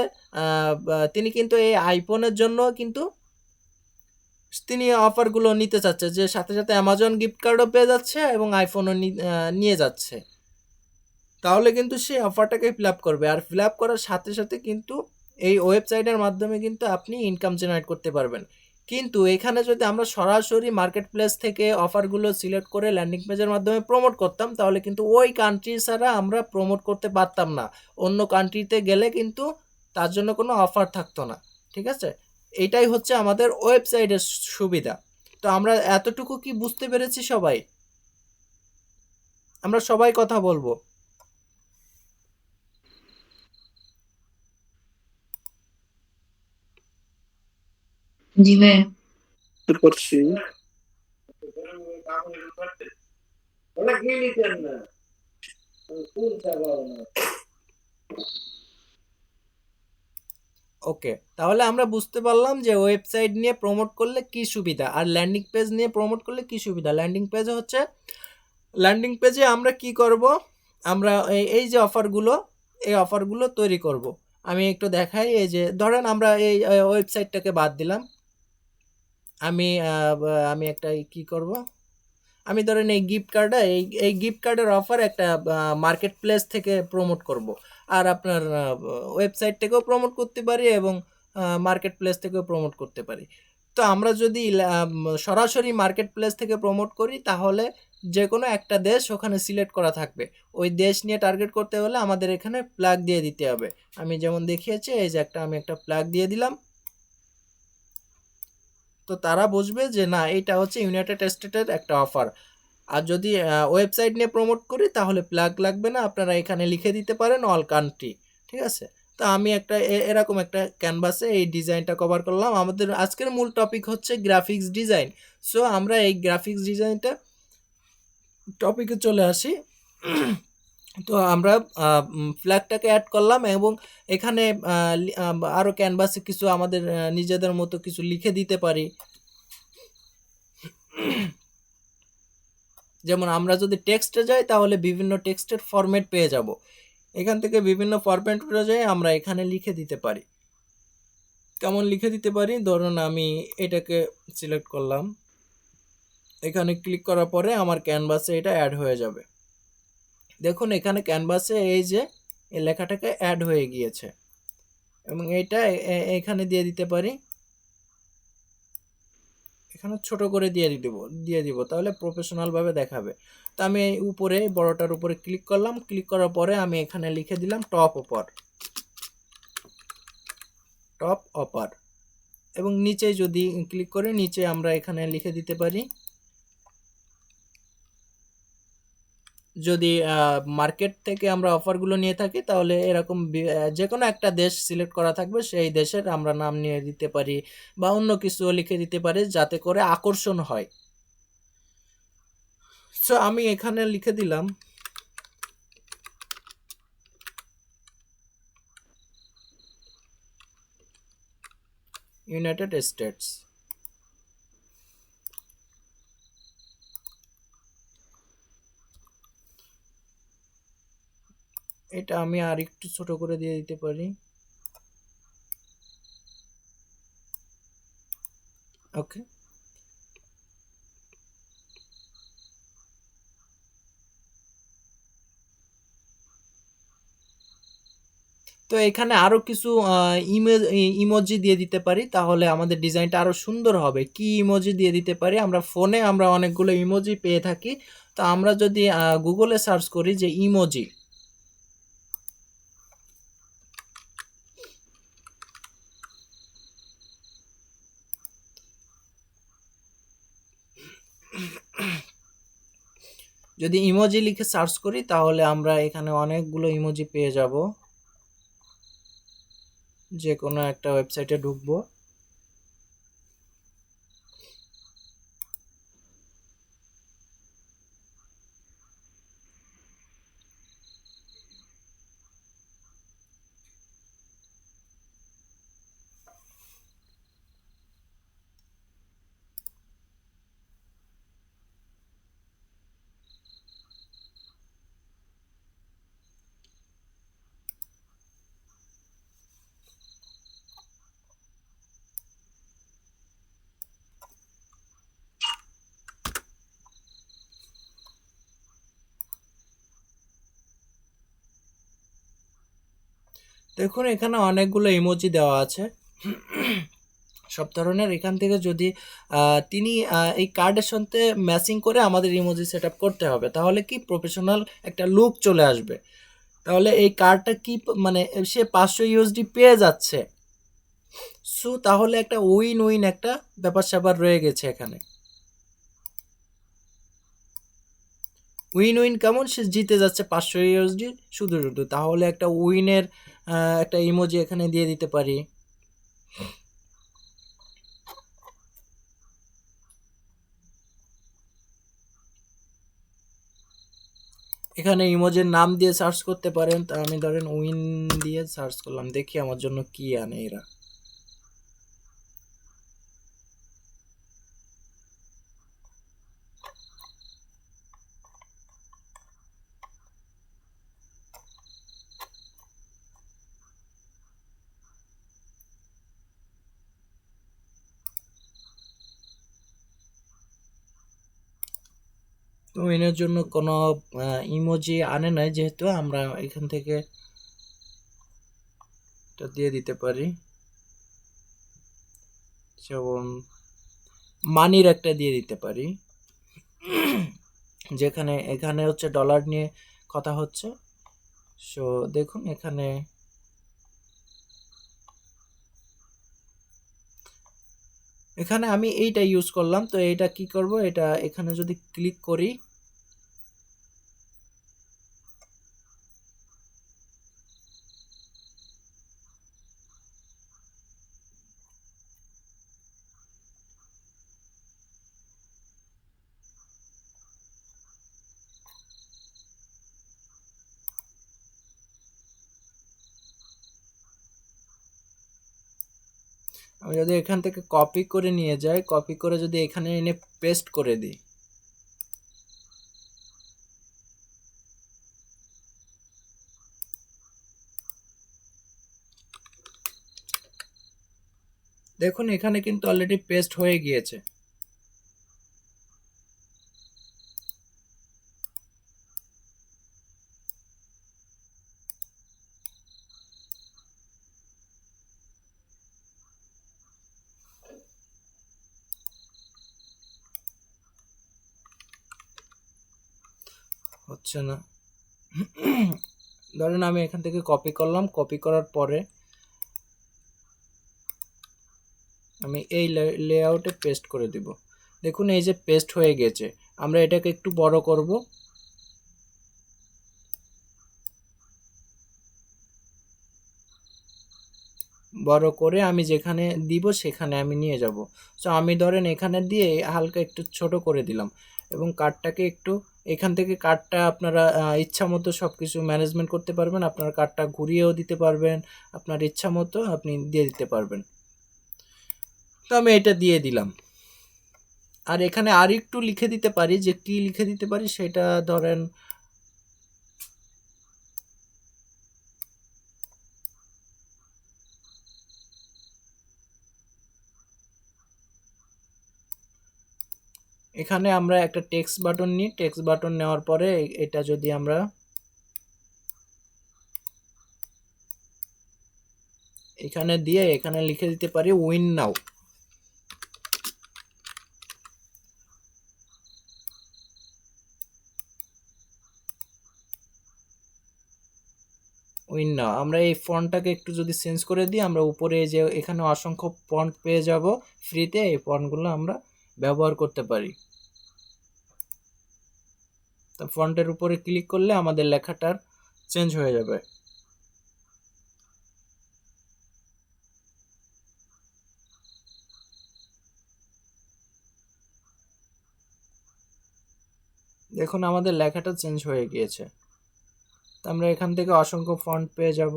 তিনি কিন্তু এই আইফোনের জন্য কিন্তু তিনি অফারগুলো নিতে চাচ্ছে, যে সাথে সাথে অ্যামাজন গিফট কার্ডও পেয়ে যাচ্ছে এবং আইফোনও নিয়ে যাচ্ছে। তাহলে কিন্তু সে অফারটাকে ফিল আপ করবে। আর ফিল আপ করার সাথে সাথে কিন্তু এই ওয়েবসাইটের মাধ্যমে কিন্তু আপনি ইনকাম জেনারেট করতে পারবেন। কিন্তু এখানে যদি আমরা সরাসরি মার্কেট প্লেস থেকে অফারগুলো সিলেক্ট করে ল্যান্ডিং পেজের মাধ্যমে প্রমোট করতাম তাহলে কিন্তু ওই কান্ট্রি ছাড়া আমরা প্রমোট করতে পারতাম না। অন্য কান্ট্রিতে গেলে কিন্তু তার জন্য কোনো অফার থাকতো না। ঠিক আছে, এটাই হচ্ছে আমাদের ওয়েবসাইটের সুবিধা। তো আমরা এতটুকু কি বুঝতে পেরেছি সবাই? আমরা সবাই কথা বলবো। জি ভাইয়া। বুঝতে পারছি। ওকে, তাহলে আমরা বুঝতে পারলাম যে ওয়েবসাইট নিয়ে প্রমোট করলে কি সুবিধা আর ল্যান্ডিং পেজ নিয়ে প্রমোট করলে কি সুবিধা। ল্যান্ডিং পেজে আমরা কি করব, আমরা এই যে অফারগুলো, এই অফারগুলো তৈরি করব। আমি একটু দেখাই, এই যে ধরেন আমরা এই ওয়েবসাইটটাকে বাদ দিলাম। আমি একটা কি করব, আমি ধরেন এই গিফট কার্ডটা এই গিফট কার্ডের অফার একটা মার্কেট প্লেস থেকে প্রমোট করব। আর আপনার ওয়েবসাইট থেকেও প্রমোট করতে পারি এবং মার্কেট প্লেস থেকেও প্রমোট করতে পারি। তো আমরা যদি সরাসরি মার্কেট প্লেস থেকে প্রমোট করি তাহলে যে কোনো একটা দেশ ওখানে সিলেক্ট করা থাকবে। ওই দেশ নিয়ে টার্গেট করতে হলে আমাদের এখানে প্লাগ দিয়ে দিতে হবে। আমি যেমন দেখিয়েছি এই যে আমি একটা প্লাগ দিয়ে দিলাম। তো তারা বুঝবে যে না এটা হচ্ছে ইউনাইটেড স্টেটের একটা অফার। আর যদি ওয়েবসাইট নিয়ে প্রমোট করি তাহলে প্লাগ লাগবে না, আপনারা এখানে লিখে দিতে পারেন অল কান্ট্রি। ঠিক আছে, তো আমি একটা এরকম একটা ক্যানভাসে এই ডিজাইনটা কভার করলাম। আমাদের আজকের মূল টপিক হচ্ছে গ্রাফিক্স ডিজাইন। সো আমরা এই গ্রাফিক্স ডিজাইনটা টপিকে চলে আসি। তো আমরা ফ্ল্যাগটাকে অ্যাড করলাম এবং এখানে আরও ক্যানভাসে কিছু আমাদের নিজেদের মতো কিছু লিখে দিতে পারি। যেমন আমরা যদি টেক্সটে যাই তাহলে বিভিন্ন টেক্সটের ফরম্যাট পেয়ে যাব। এখান থেকে বিভিন্ন ফরম্যাট অনুযায়ী আমরা এখানে লিখে দিতে পারি। কেমন লিখে দিতে পারি, ধরুন আমি এটাকে সিলেক্ট করলাম, এখানে ক্লিক করার পরে আমার ক্যানভাসে এটা অ্যাড হয়ে যাবে। দেখুন এখানে ক্যানভাসে এই যে এই লেখাটাকে অ্যাড হয়ে গিয়েছে এবং এইটা এখানে দিয়ে দিতে পারি। এখানে ছোট করে দিয়ে দিব তাহলে প্রফেশনালভাবে দেখাবে। তো আমি এই উপরে বড়টার উপরে ক্লিক করলাম, ক্লিক করার পরে আমি এখানে লিখে দিলাম টপ অপার এবং নিচে যদি ক্লিক করে নিচে আমরা এখানে লিখে দিতে পারি, যদি মার্কেট থেকে আমরা অফারগুলো নিয়ে থাকি তাহলে এরকম যে কোনো একটা দেশ সিলেক্ট করা থাকবে, সেই দেশের আমরা নাম নিয়ে দিতে পারি বা অন্য কিছু লিখে দিতে পারি যাতে করে আকর্ষণ হয়। সো আমি এখানে লিখে দিলাম ইউনাইটেড স্টেটস। এটা আমি আর একটু ছোট করে দিয়ে দিতে পারি। ওকে, তো এখানে আরো কিছু ইমোজি দিয়ে দিতে পারি, তাহলে আমাদের ডিজাইনটা আরো সুন্দর হবে। কি ইমোজি দিয়ে দিতে পারি? আমরা ফোনে আমরা অনেকগুলো ইমোজি পেয়ে থাকি, তো আমরা যদি গুগলে সার্চ করি যে ইমোজি, যদি ইমোজি লিখে সার্চ করি তাহলে আমরা এখানে অনেকগুলো ইমোজি পেয়ে যাব। যে কোনো একটা ওয়েবসাইটে ঢুকবো, দেখুন এখানে অনেকগুলো ইমোজি দেওয়া আছে সব ধরনের। এখান থেকে যদি তিনি এই কার্ডের সাথে ম্যাচিং করে আমাদের ইমোজি সেট আপ করতে হবে, তাহলে কি প্রফেশনাল একটা লুক চলে আসবে। তাহলে এই কার্ডটা কি মানে সে 500 USD পেয়ে যাচ্ছে, সো তাহলে একটা উইন উইন একটা ব্যাপার স্যাপার রয়ে গেছে এখানে। উইন উইন কেমন? সে জিতে যাচ্ছে 500 USD শুধু শুধু, তাহলে একটা উইনের একটা ইমোজি এখানে দিয়ে দিতে পারি। এখানে ইমোজির নাম দিয়ে সার্চ করতে পারেন, তা আমি ধরেন উইন দিয়ে সার্চ করলাম, দেখি আমার জন্য কি আনে এরা। তো উইনের জন্য কোনো ইমোজি আনে নাই, যেহেতু আমরা এখান থেকে এটা দিয়ে দিতে পারি, যেমন মানির একটা দিয়ে দিতে পারি, যেখানে এখানে হচ্ছে ডলার নিয়ে কথা হচ্ছে। সো দেখুন এখানে এখানে আমি এইটা ইউজ করলাম। তো এইটা কি করব, এটা এখানে যদি ক্লিক করি, আমি যদি এখান থেকে কপি করে নিয়ে যাই, কপি করে যদি এখানে এনে পেস্ট করে দিই, দেখুন এখানে কিন্তু অলরেডি পেস্ট হয়ে গিয়েছে। হচ্ছে না। ধরেন আমি এখান থেকে কপি করলাম, কপি করার পরে আমি এই লেআউটে পেস্ট করে দিব। দেখুন এই যে পেস্ট হয়ে গেছে। আমরা এটাকে একটু বড় করব, বড় করে আমি যেখানে দিব সেখানে আমি নিয়ে যাব। সো আমি ধরেন এখানে দিয়ে হালকা একটু ছোট করে দিলাম, এবং কার্ডটাকে একটু এখান থেকে কার্ডটা আপনারা ইচ্ছা মতো সব কিছু ম্যানেজমেন্ট করতে পারবেন। আপনার কার্ডটা ঘুরিয়েও দিতে পারবেন, আপনার ইচ্ছা মতো আপনি দিয়ে দিতে পারবেন। তো আমি এটা দিয়ে দিলাম। আর এখানে আর একটু লিখে দিতে পারি, যে কি লিখে দিতে পারি সেটা ধরেন এখানে আমরা একটা টেক্সট বাটন নিই, টেক্সট বাটন নেওয়ার পরে এটা যদি আমরা এখানে দিয়ে এখানে লিখে দিতে পারি উইন নাও। উইন নাও আমরা এই ফন্টটাকে একটু যদি চেঞ্জ করে দিই, আমরা উপরে যে এখানে অসংখ্য ফন্ট পেয়ে যাব ফ্রিতে, এই ফন্টগুলো আমরা ব্যবহার করতে পারি। তো ফন্টের উপরে ক্লিক করলে আমাদের লেখাটার চেঞ্জ হয়ে যাবে। দেখুন আমাদের লেখাটা চেঞ্জ হয়ে গিয়েছে। তো আমরা এখান থেকে অসংখ্য ফন্ট পেয়ে যাব।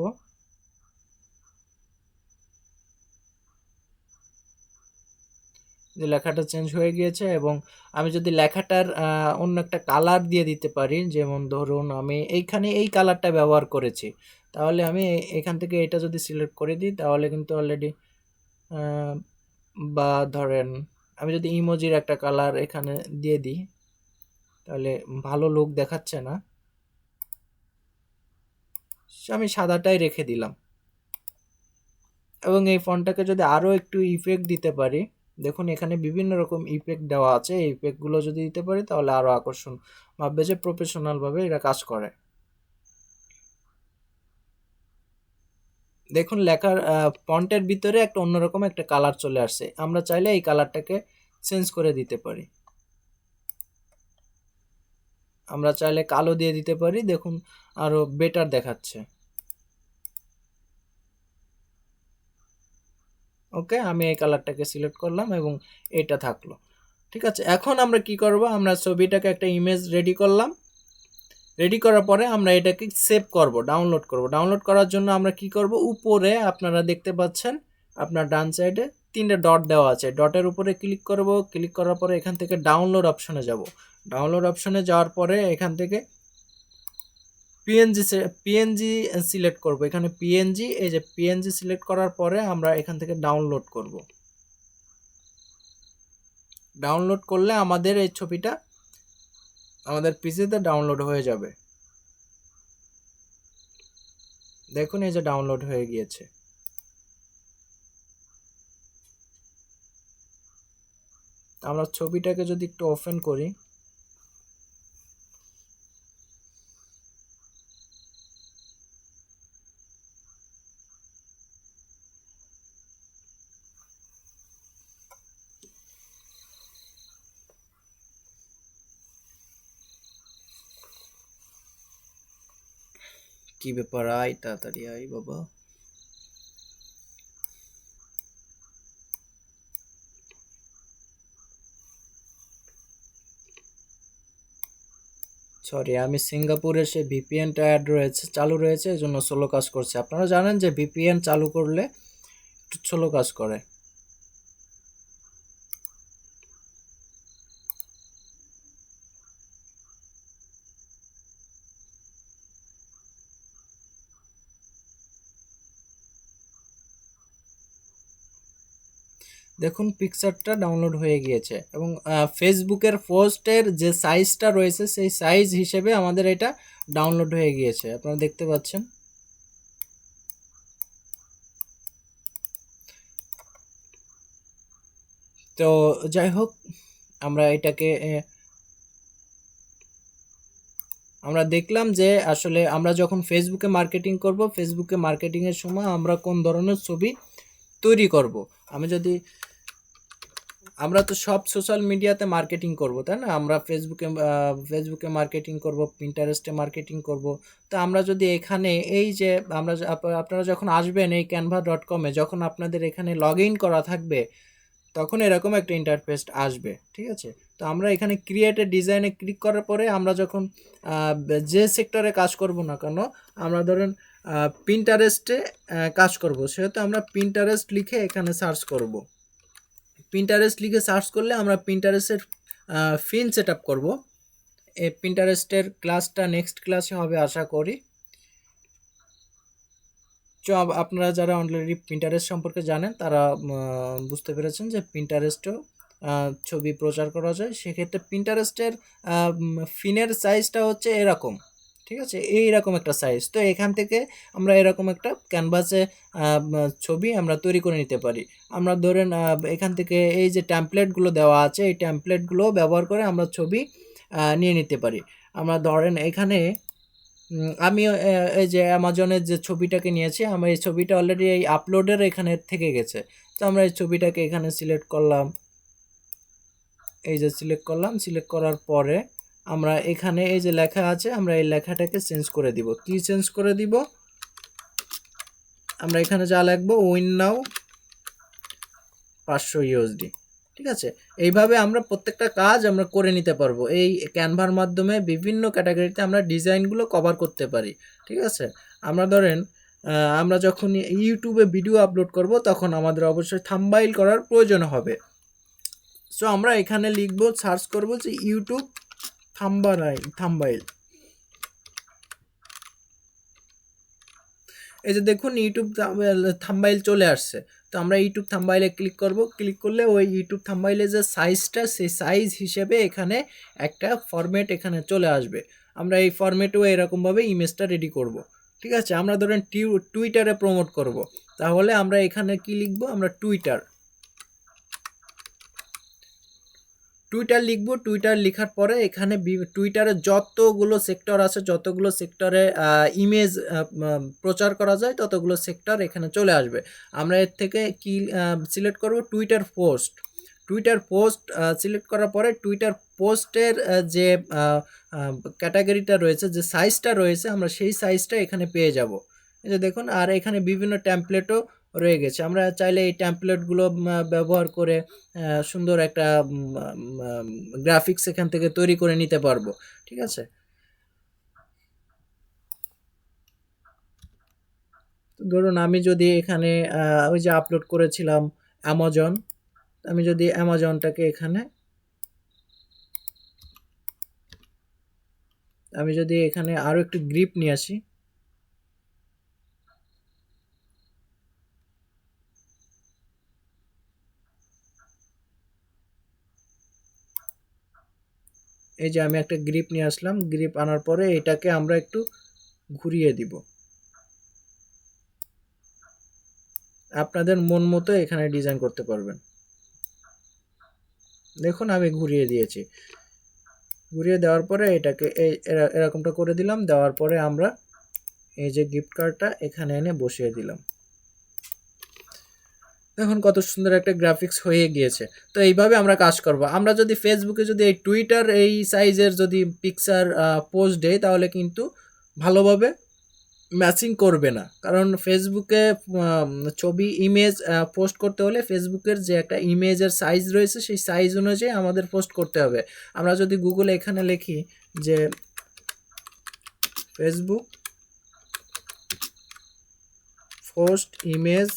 যে লেখাটা চেঞ্জ হয়ে গিয়েছে, এবং আমি যদি লেখাটার অন্য একটা কালার দিয়ে দিতে পারি, যেমন ধরুন আমি এইখানে এই কালারটা ব্যবহার করেছি, তাহলে আমি এখান থেকে এটা যদি সিলেক্ট করে দিই তাহলে কিন্তু অলরেডি, বা ধরেন আমি যদি ইমোজির একটা কালার এখানে দিয়ে দিই তাহলে ভালো লুক দেখাচ্ছে না, আমি সাদাটাই রেখে দিলাম। এবং এই ফন্টটাকে যদি আরও একটু ইফেক্ট দিতে পারি, দেখুন এখানে বিভিন্ন রকম ইফেক্ট দেওয়া আছে, এই ইফেক্টগুলো যদি দিতে পারি তাহলে আরও আকর্ষণ ভাববে যে প্রফেশনালভাবে এরা কাজ করে। দেখুন লেখার ফন্টের ভিতরে একটা অন্যরকম একটা কালার চলে আসছে, আমরা চাইলে এই কালারটাকে চেঞ্জ করে দিতে পারি। আমরা চাইলে কালো দিয়ে দিতে পারি, দেখুন আরও বেটার দেখাচ্ছে। ওকে, আমি এই কালারটাকে সিলেক্ট করলাম এবং এটা থাকলো। ঠিক আছে, এখন আমরা কি করব, আমরা ছবিটাকে একটা ইমেজ রেডি করলাম। রেডি করার পরে আমরা এটাকে সেভ করব, ডাউনলোড করব। ডাউনলোড করার জন্য আমরা কি করব, উপরে আপনারা দেখতে পাচ্ছেন আপনার ডান সাইডে 3টে ডট দেওয়া আছে, ডটের উপরে ক্লিক করব। ক্লিক করার পরে এখান থেকে ডাউনলোড অপশনে যাব। ডাউনলোড অপশনে যাওয়ার পরে এখান থেকে পিএনজি সিলেক্ট করব। এখানে পিএনজি, এই যে পিএনজি সিলেক্ট করার পরে আমরা এখান থেকে ডাউনলোড করব। ডাউনলোড করলে আমাদের এই ছবিটা আমাদের পিসিতে ডাউনলোড হয়ে যাবে। দেখুন এই যে ডাউনলোড হয়ে গিয়েছে। আমরা ছবিটাকে যদি একটু ওপেন করি, কি ব্যাপার, আয় তাড়াতাড়ি আয় বাবা। সরি, আমি সিঙ্গাপুরে সে ভিপিএনটা অ্যাড রয়েছে, চালু রয়েছে, এই জন্য স্লো কাজ করছে। আপনারা জানেন যে ভিপিএন চালু করলে একটু স্লো কাজ করে। দেখুন পিকচারটা ডাউনলোড হয়ে গিয়েছে, এবং ফেসবুকের পোস্টের যে সাইজটা রয়েছে সেই সাইজ হিসেবে আমাদের এটা ডাউনলোড হয়ে গিয়েছে, আপনারা দেখতে পাচ্ছেন। তো যাই হোক, আমরা এটাকে আমরা দেখলাম যে আসলে আমরা যখন ফেসবুকে মার্কেটিং করব, ফেসবুকে মার্কেটিংয়ের সময় আমরা কোন ধরনের ছবি তৈরি করব। আমি যদি, আমরা তো সব সোশ্যাল মিডিয়াতে মার্কেটিং করব, তাই না? আমরা ফেসবুকে মার্কেটিং করব, পিন্টারেস্টে মার্কেটিং করব। তো আমরা যদি এখানে এই যে আপনারা যখন আসবেন এই canva.com-এ, যখন আপনাদের এখানে লগ ইন করা থাকবে তখন এরকম একটা ইন্টারফেস আসবে, ঠিক আছে? তো আমরা এখানে ক্রিয়েট এ ডিজাইনে ক্লিক করার পরে আমরা যখন যে সেক্টরে কাজ করব না কেন, আমরা ধরেন পিন্টারেস্টে কাজ করব, সেহেতু আমরা পিন্টারেস্ট লিখে এখানে সার্চ করব। পিন্টারেস্ট লিখে সার্চ করলে আমরা পিন্টারেস্টের ফিন সেট আপ করবো। এই পিন্টারেস্টের ক্লাসটা নেক্সট ক্লাসে হবে আশা করি। আপনারা যারা অলরেডি পিন্টারেস্ট সম্পর্কে জানেন তারা বুঝতে পেরেছেন যে পিন্টারেস্টও ছবি প্রচার করা যায়, সেক্ষেত্রে পিন্টারেস্টের ফিনের সাইজটা হচ্ছে এরকম, ঠিক আছে, এইরকম একটা সাইজ। তো এখান থেকে আমরা এরকম একটা ক্যানভাসে ছবি আমরা তৈরি করে নিতে পারি। আমরা ধরেন এখান থেকে এই যে ট্যাম্পলেটগুলো দেওয়া আছে, এই ট্যাম্পলেটগুলো ব্যবহার করে আমরা ছবি নিয়ে নিতে পারি। আমরা ধরেন এখানে আমি এই যে অ্যামাজনের যে ছবিটাকে নিয়েছি, আমার এই ছবিটা অলরেডি এই আপলোডের এখানে থেকে গেছে। তো আমরা এই ছবিটাকে এখানে সিলেক্ট করলাম, এই যে সিলেক্ট করলাম, সিলেক্ট করার পরে আমরা এখানে এই যে লেখা আছে, আমরা এই লেখাটাকে চেঞ্জ করে দিব। কি চেঞ্জ করে দিব? আমরা এখানে যা লিখবো উইন নাও 500 ইউএসডি, ঠিক আছে। এইভাবে আমরা প্রত্যেকটা কাজ আমরা করে নিতে পারবো। এই ক্যানভার মাধ্যমে বিভিন্ন ক্যাটাগরিতে আমরা ডিজাইনগুলো কভার করতে পারি, ঠিক আছে। আমরা ধরেন আমরা যখন ইউটিউবে ভিডিও আপলোড করব, তখন আমাদের অবশ্যই থাম্বনেইল করার প্রয়োজন হবে। সো আমরা এখানে লিখব, সার্চ করব যে ইউটিউব থাম্বনেইল। এই যে দেখুন ইউটিউব থাম্বনেইল চলে আসছে। তো আমরা ইউটিউব থাম্বনেইলে ক্লিক করব, ক্লিক করলে ওই ইউটিউব থাম্বনেইলের যে সাইজটা, সেই সাইজ হিসেবে এখানে একটা ফরম্যাট এখানে চলে আসবে। আমরা এই ফরম্যাটেও এরকমভাবে ইমেজটা রেডি করব, ঠিক আছে। আমরা ধরেন টুইটারে প্রমোট করব, তাহলে আমরা এখানে কি লিখব? আমরা টুইটার লিখব। টুইটার লেখার পরে এখানে টুইটারে যতগুলো সেক্টর আছে, যতগুলো সেক্টরে ইমেজ প্রচার করা যায়, ততগুলো সেক্টর এখানে চলে আসবে। আমরা এর থেকে কি সিলেক্ট করব? টুইটার পোস্ট সিলেক্ট করার পরে টুইটার পোস্টের যে ক্যাটাগরিটা রয়েছে, যে সাইজটা রয়েছে, আমরা সেই সাইজটা এখানে পেয়ে যাব। এই যে দেখুন, আর এখানে বিভিন্ন টেমপ্লেটও রয়ে গেছে। আমরা চাইলে এই টেমপ্লেটগুলো ব্যবহার করে সুন্দর একটা গ্রাফিক্স এখান থেকে তৈরি করে নিতে পারবো, ঠিক আছে। ধরুন আমি যদি এখানে ওই যে আপলোড করেছিলাম অ্যামাজন, আমি যদি অ্যামাজনটাকে এখানে আরো একটু গ্রিপ নিয়ে আসি, এই যে আমি একটা গ্রিপ নিয়ে আসলাম, গ্রিপ আনার পরে এটাকে আমরা একটু ঘুরিয়ে দিব, আপনাদের মন মতো এখানে ডিজাইন করতে পারবেন। দেখুন আমি ঘুরিয়ে দিয়েছি, ঘুরিয়ে দেওয়ার পরে এটাকে এরকমটা করে দিলাম। দেওয়ার পরে আমরা এই যে গিফট কার্ডটা এখানে এনে বসিয়ে দিলাম। দেখুন কত সুন্দর একটা গ্রাফিক্স হয়ে গিয়েছে। তো এইভাবে আমরা কাজ করব। আমরা যদি ফেসবুকে যদি এই টুইটার এই সাইজের যদি পিকচার পোস্ট দেই, তাহলে কিন্তু ভালোভাবে ম্যাচিং করবে না। কারণ ফেসবুকে ছবি ইমেজ পোস্ট করতে হলে ফেসবুকের যে একটা ইমেজের সাইজ রয়েছে, সেই সাইজ অনুযায়ী আমাদের পোস্ট করতে হবে। আমরা যদি গুগলে এখানে লিখি যে ফেসবুক পোস্ট ইমেজ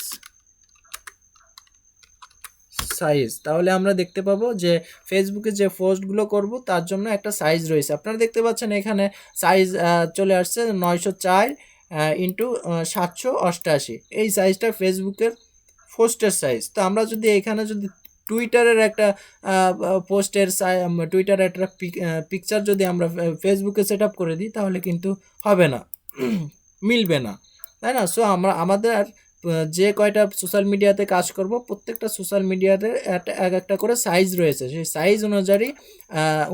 সাইজ, তাহলে আমরা দেখতে পাবো যে ফেসবুকে যে পোস্টগুলো করব তার জন্য একটা সাইজ রয়েছে। আপনারা দেখতে পাচ্ছেন এখানে সাইজ চলে আসছে 904 ইন্টু 788, এই সাইজটা ফেসবুকের পোস্টের সাইজ। তো আমরা যদি এখানে যদি টুইটারের একটা পোস্টের টুইটারের একটা পিকচার যদি আমরা ফেসবুকে সেট আপ করে দিই, তাহলে কিন্তু হবে না, মিলবে না, তাই না? সো আমরা আমাদের যে কয়টা সোশ্যাল মিডিয়াতে কাজ করব, প্রত্যেকটা সোশ্যাল মিডিয়াতে এক একটা করে সাইজ রয়েছে, সেই সাইজ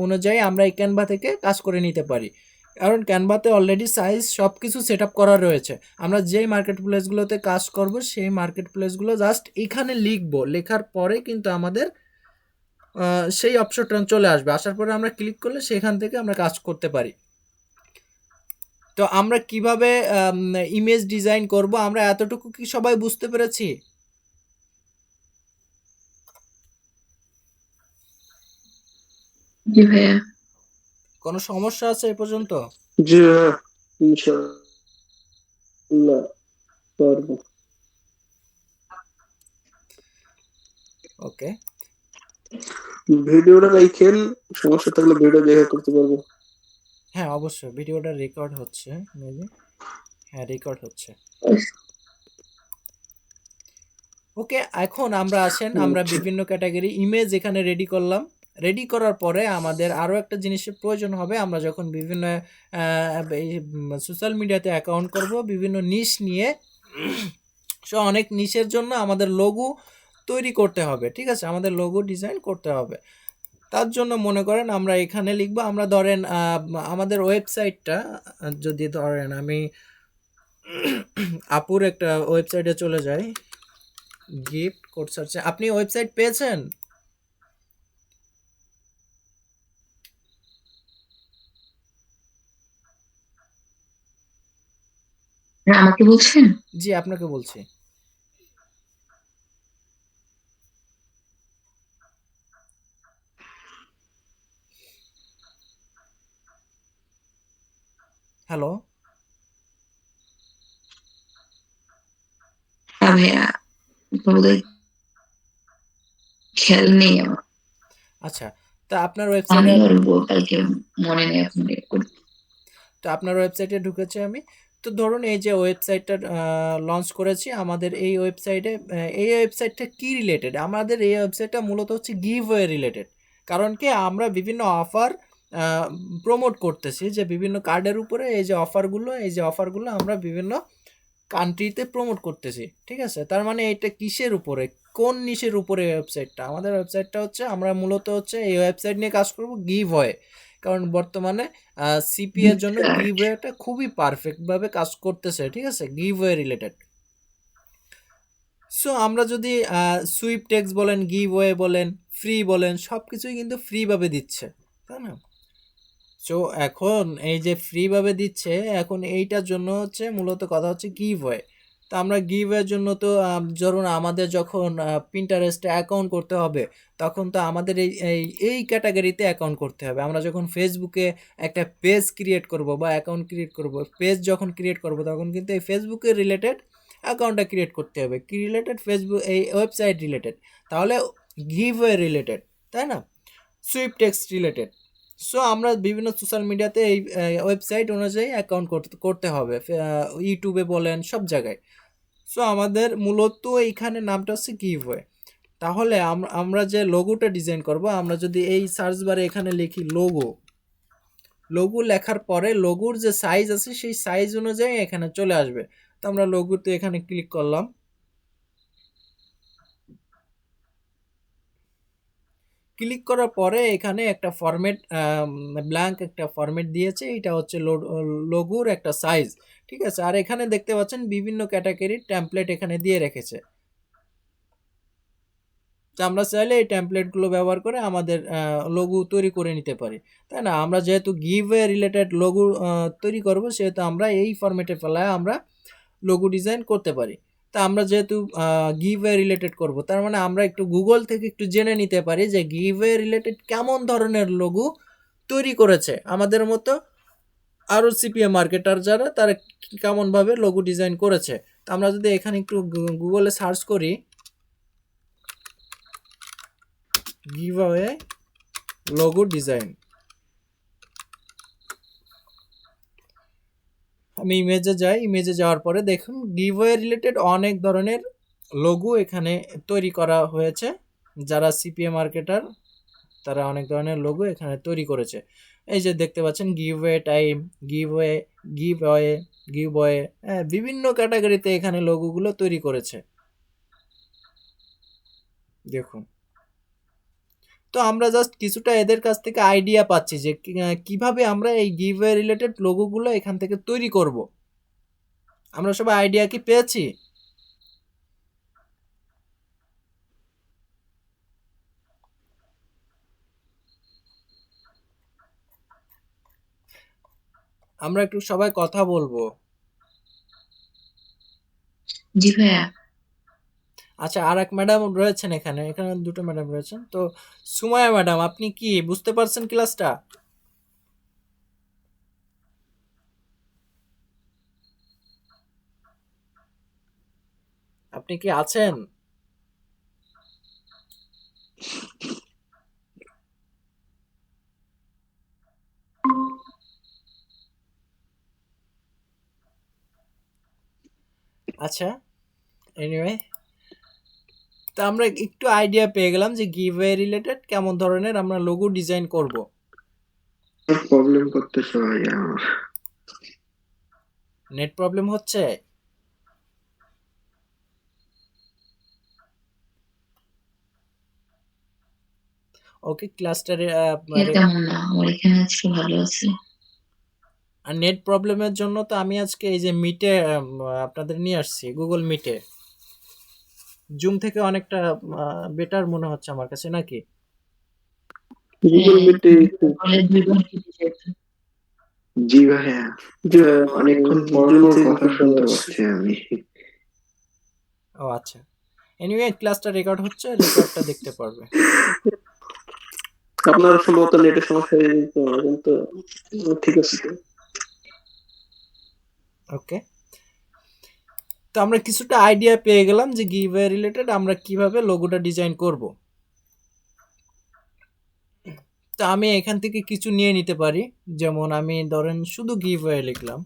অনুযায়ী আমরা এই ক্যানভা থেকে কাজ করে নিতে পারি। কারণ ক্যানভাতে অলরেডি সাইজ সব কিছু সেট আপ করা রয়েছে। আমরা যেই মার্কেট প্লেসগুলোতে কাজ করব, সেই মার্কেট প্লেসগুলো জাস্ট এখানে লিখবো, লেখার পরে কিন্তু আমাদের সেই অপশনটা চলে আসবে। আসার পরে আমরা ক্লিক করলে সেখান থেকে আমরা কাজ করতে পারি। তো আমরা কিভাবে ইমেজ ডিজাইন করব, আমরা এতটুকু কি সবাই বুঝতে পেরেছি? জি ভাইয়া। কোনো সমস্যা আছে এ পর্যন্ত? জি হ্যাঁ, ইনশাআল্লাহ পারবো। ওকে, ভিডিওটা রাখেন, সমস্যা থাকলে ভিডিও দেখে করতে পারবো। হ্যাঁ অবশ্যই ভিডিওটা রেকর্ড হচ্ছে, মেবি হ্যাঁ রেকর্ড হচ্ছে। ওকে, এখন আমরা আসেন আমরা বিভিন্ন ক্যাটাগরি ইমেজ এখানে রেডি করলাম। রেডি করার পরে আমাদের আরও একটা জিনিসের প্রয়োজন হবে। আমরা যখন বিভিন্ন সোশ্যাল মিডিয়াতে অ্যাকাউন্ট করব বিভিন্ন নিশ নিয়ে, সো অনেক নিশের জন্য আমাদের লোগো তৈরি করতে হবে, ঠিক আছে, আমাদের লোগো ডিজাইন করতে হবে। তার জন্য মনে করেন আমরা এখানে লিখবো, আমরা ধরেন আমাদের ওয়েবসাইটটা যদি ধরেন আমি আপুর একটা ওয়েবসাইটে চলে যাই, গিফট কোড সার্চে। আপনি ওয়েবসাইট পেয়েছেন? আমাকে বলছেন? জি, আপনাকে বলছি। হ্যালো। ভাইয়া, বোধহয় খেয়াল নেই আমার। আচ্ছা, তা আপনার আমি ওয়েবসাইটে বলবো কালকে, মনে নেই এখন তো আপনার ওয়েবসাইটে ঢুকেছি আমি। তো ধরুন এই যে ওয়েবসাইটটা লঞ্চ করেছি আমাদের এই ওয়েবসাইটে। এই ওয়েবসাইটটা কি রিলেটেড? আমাদের এই ওয়েবসাইটটা মূলত হচ্ছে গিভওয়ে রিলেটেড। কারণ কি আমরা বিভিন্ন অফার প্রমোট করতেছি, যে বিভিন্ন কার্ডের উপরে এই যে অফারগুলো, এই যে অফারগুলো আমরা বিভিন্ন কান্ট্রিতে প্রমোট করতেছি, ঠিক আছে। তার মানে এটা কিসের উপরে, কোন নিশের উপরে ওয়েবসাইটটা? আমাদের ওয়েবসাইটটা হচ্ছে, আমরা মূলত হচ্ছে এই ওয়েবসাইট নিয়ে কাজ করব গিভওয়ে। কারণ বর্তমানে সিপি এর জন্য কার্ড। গিভওয়েটা খুবই পারফেক্টভাবে কাজ করতেছে, ঠিক আছে, গিভওয়ে রিলেটেড। সো আমরা যদি সুইপ টেক্স বলেন, গিভওয়ে বলেন, ফ্রি বলেন, সব কিছুই কিন্তু ফ্রিভাবে দিচ্ছে, তাই না? সো এখন এই যে ফ্রিভাবে দিচ্ছে, এখন এইটার জন্য হচ্ছে মূলত কথা হচ্ছে গিভওয়ে। তো আমরা গিভওয়ের জন্য তো ধরুন আমাদের যখন পিন্টারেস্টে অ্যাকাউন্ট করতে হবে, তখন তো আমাদের এই ক্যাটাগরিতে অ্যাকাউন্ট করতে হবে। আমরা যখন ফেসবুকে একটা পেজ ক্রিয়েট করব বা অ্যাকাউন্ট ক্রিয়েট করব, পেজ যখন ক্রিয়েট করব তখন কিন্তু এই ফেসবুকের রিলেটেড অ্যাকাউন্টটা ক্রিয়েট করতে হবে। কি রিলেটেড? ফেসবুক, এই ওয়েবসাইট রিলেটেড। তাহলে গিভওয়ে রিলেটেড, তাই না? Sweep text related. সো আমরা বিভিন্ন সোশ্যাল মিডিয়াতে এই ওয়েবসাইট অনুযায়ী অ্যাকাউন্ট করতে করতে হবে, ইউটিউবে বলেন, সব জায়গায়। সো আমাদের মূলত এইখানে নামটা হচ্ছে গিভওয়ে। তাহলে আমরা যে লোগোটা ডিজাইন করব, আমরা যদি এই সার্চ বারে এখানে লিখি লোগো, লোগো লেখার পরে লোগোর যে সাইজ আছে সেই সাইজ অনুযায়ী এখানে চলে আসবে। তো আমরা লোগোতে এখানে ক্লিক করলাম। ক্লিক করার পরে এখানে একটা ফরম্যাট, ব্ল্যাঙ্ক একটা ফরম্যাট দিয়েছে, এটা হচ্ছে লোগোর একটা সাইজ, ঠিক আছে। আর এখানে দেখতে পাচ্ছেন বিভিন্ন ক্যাটাগরির টেমপ্লেট এখানে দিয়ে রেখেছে। তো আমরা চাইলে এই টেমপ্লেটগুলো ব্যবহার করে আমাদের লোগো তৈরি করে নিতে পারি, তাই না? আমরা যেহেতু গিভওয়ে রিলেটেড লোগো তৈরি করব, সেহেতু আমরা এই ফরম্যাটে ফেলায় আমরা লোগো ডিজাইন করতে পারি। তা আমরা যেহেতু গিভওয়ে রিলেটেড করব, তার মানে আমরা একটু গুগল থেকে একটু জেনে নিতে পারি যে গিভওয়ে রিলেটেড কেমন ধরনের লোগো তৈরি করেছে আমাদের মতো আরও সিপিএ মার্কেটার যারা, তারা কেমনভাবে লোগো ডিজাইন করেছে। তো আমরা যদি এখানে একটু গুগলে সার্চ করি গিভওয়ে লোগো ডিজাইন, আমি ইমেজে যাই। ইমেজে যাওয়ার পরে দেখুন গিভওয়ে রিলেটেড অনেক ধরনের লোগো এখানে তৈরি করা হয়েছে। যারা সিপিএ মার্কেটার তারা অনেক ধরনের লোগো এখানে তৈরি করেছে। এই যে দেখতে পাচ্ছেন giveaway time, giveaway, giveaway, giveaway, হ্যাঁ, বিভিন্ন ক্যাটাগরিতে এখানে লোগোগুলো তৈরি করেছে, দেখুন। তো আমরা জাস্ট কিছুটা এদের কাছ থেকে আইডিয়া পাচ্ছি যে কিভাবে আমরা এই গিভওয়ে রিলেটেড লোগোগুলো এখান থেকে তৈরি করব। আমরা সবাই আইডিয়া কি পেয়েছি? আমরা একটু সবাই কথা বলবো। জি ভাইয়া। আচ্ছা, আর এক ম্যাডাম রয়েছেন এখানে, এখানে দুটো ম্যাডাম রয়েছেন। তো সুমায়া ম্যাডাম, আপনি কি বুঝতে পারছেন ক্লাসটা? আপনি কি আছেন? আচ্ছা, এনিওয়ে, তো আমরা একটু আইডিয়া পেয়ে গেলাম যে গিভওয়ে রিলেটেড কেমন ধরনের আমরা লোগো ডিজাইন করব। প্রবলেম করতেছে ভাই আমার। নেট প্রবলেম হচ্ছে? ওকে, ক্লাস্টারে তেমন না, আমার এখানে আজকে ভালো আছে। আর নেট প্রবলেমের জন্য তো আমি আজকে এই যে মিটে আপনাদের নিয়ে আসছি, গুগল মিটে। জুম থেকে অনেকটা বেটার মনে হচ্ছে আমার কাছে, নাকি? গুগল মিটে বলে 2 বার কেটে যেত। জি ভাইয়া, জি ভাইয়া, অনেকক্ষণ পর জুম পর থেকে কথা কথা শুনতে বলছি। পাচ্ছি আমি। ও আচ্ছা, এনিওয়ে ক্লাসটা রেকর্ড হচ্ছে, রেকর্ডটা দেখতে পারবে। আপনার সম্ভবত নেটের সমস্যা হয়ে যেত, কিন্তু ঠিক আছে। ওকে, তো আমরা কিছুটা আইডিয়া পেয়ে গেলাম যে গিভওয়ে রিলেটেড আমরা কিভাবে লোগোটা ডিজাইন করব। তো আমি এখান থেকে কিছু নিয়ে নিতে পারি, যেমন আমি ধরেন শুধু গিভওয়ে লিখলাম।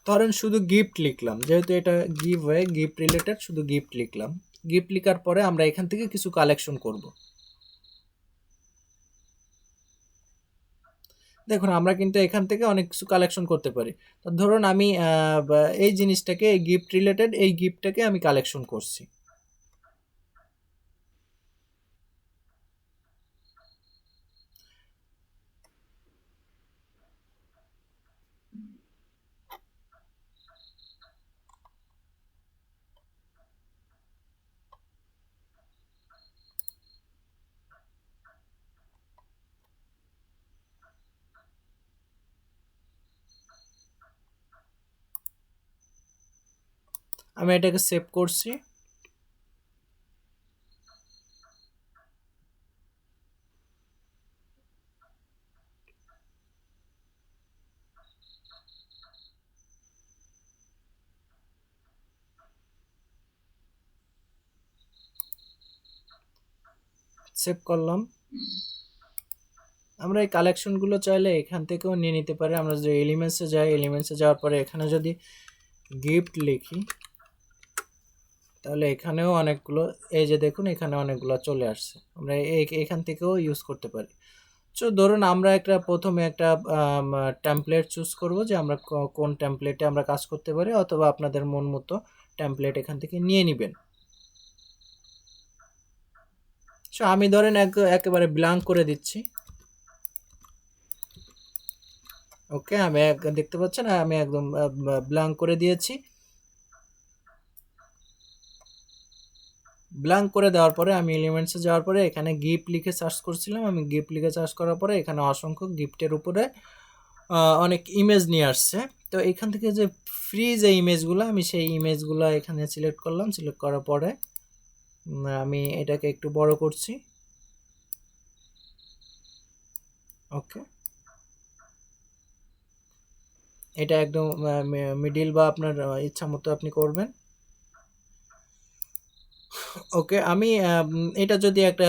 ধরেন শুধু গিফট লিখলাম, যেহেতু এটা গিভওয়ে, গিফট রিলেটেড, শুধু গিফট লিখলাম। গিফট লেখার পরে আমরা এখান থেকে কিছু কালেকশন করব। দেখুন আমরা কিন্তু এখান থেকে অনেক কিছু কালেকশন করতে পারি। তো ধরুন আমি এই জিনিসটাকে, গিফট রিলেটেড এই গিফটটাকে আমি কালেকশন করছি। আমি এটাকে সেভ করছি। সেভ করলাম। আমরা এই কালেকশনগুলো চাইলে এখান থেকেও নিয়ে নিতে পারি। আমরা যে এলিমেন্টসে যাই, এলিমেন্টসে যাওয়ার পরে এখানে যদি গিফট লিখি, তাহলে এখানেও অনেকগুলো, এই যে দেখুন এখানে অনেকগুলো চলে আসছে। আমরা এখান থেকেও ইউজ করতে পারি। সো ধরুন আমরা প্রথমে একটা টেমপ্লেট চুজ করব, যে আমরা কোন টেমপ্লেটে আমরা কাজ করতে পারি, অথবা আপনাদের মন মতো টেমপ্লেট এখান থেকে নিয়ে নেবেন। সো আমি ধরেন একেবারে ব্ল্যাঙ্ক করে দিচ্ছি। ওকে, আমি দেখতে পাচ্ছেন আমি একদম ব্ল্যাঙ্ক করে দিয়েছি। ব্ল্যাঙ্ক করে দেওয়ার পরে আমি এলিমেন্টসে যাওয়ার পরে এখানে গিফট লিখে সার্চ করছিলাম। আমি গিফট লিখে সার্চ করার পরে এখানে অসংখ্য গিফটের উপরে অনেক ইমেজ নিয়ে আসছে। তো এখান থেকে যে ফ্রি যে ইমেজগুলো, আমি সেই ইমেজগুলো এখানে সিলেক্ট করলাম। সিলেক্ট করার পরে আমি এটাকে একটু বড় করছি। ওকে, এটা একদম মিডিল বা আপনার ইচ্ছা মতো আপনি করবেন। ওকে, আমি এটা যদি একটা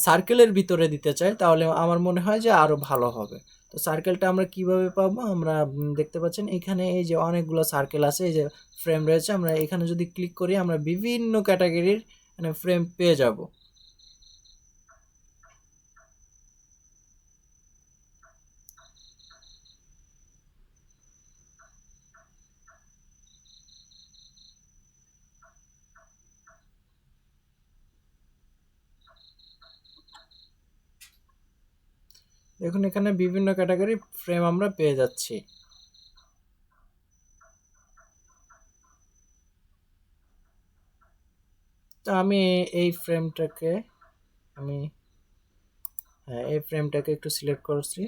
সার্কেলের ভিতরে দিতে চাই, তাহলে আমার মনে হয় যে আরো ভালো হবে। তো সার্কেলটা আমরা কিভাবে পাবো? আমরা দেখতে পাচ্ছেন এখানে এই যে অনেকগুলো সার্কেল আছে, এই যে ফ্রেম রয়েছে। আমরা এখানে যদি ক্লিক করি, আমরা বিভিন্ন ক্যাটাগরির মানে ফ্রেম পেয়ে যাব। দেখুন এখানে বিভিন্ন ক্যাটাগরি ফ্রেম আমরা পেয়ে যাচ্ছি। তো আমি এই ফ্রেমটাকে আমি হ্যাঁ, এই ফ্রেমটাকে একটু সিলেক্ট করছি।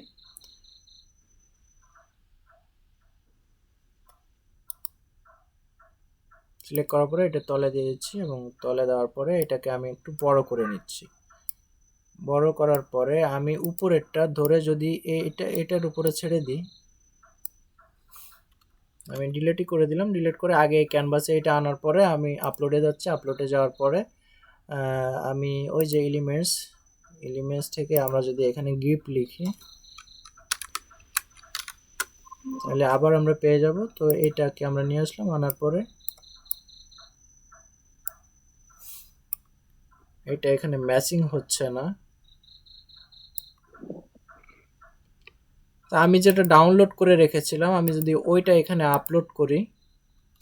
সিলেক্ট করার পরে এটা তলে দিয়ে দিচ্ছি, এবং তলে দেওয়ার পরে এটাকে আমি একটু বড় করে নিচ্ছি। বড় করার পরে আমি উপরেরটা ধরে যদি এটার উপরে ছেড়ে দিই, আমি ডিলেটই করে দিলাম। ডিলিট করে আগে ক্যানভাসে এটা আনার পরে আমি আপলোডে যাচ্ছি। আপলোডে যাওয়ার পরে আমি ওই যে এলিমেন্টস থেকে আমরা যদি এখানে গিফট লিখি, তাহলে আবার আমরা পেয়ে যাব। তো এটাকে আমরা নিয়ে আসলাম, আনার পরে এটা এখানে ম্যাচিং হচ্ছে না। তা আমি যেটা ডাউনলোড করে রেখেছিলাম, আমি যদি ওইটা এখানে আপলোড করি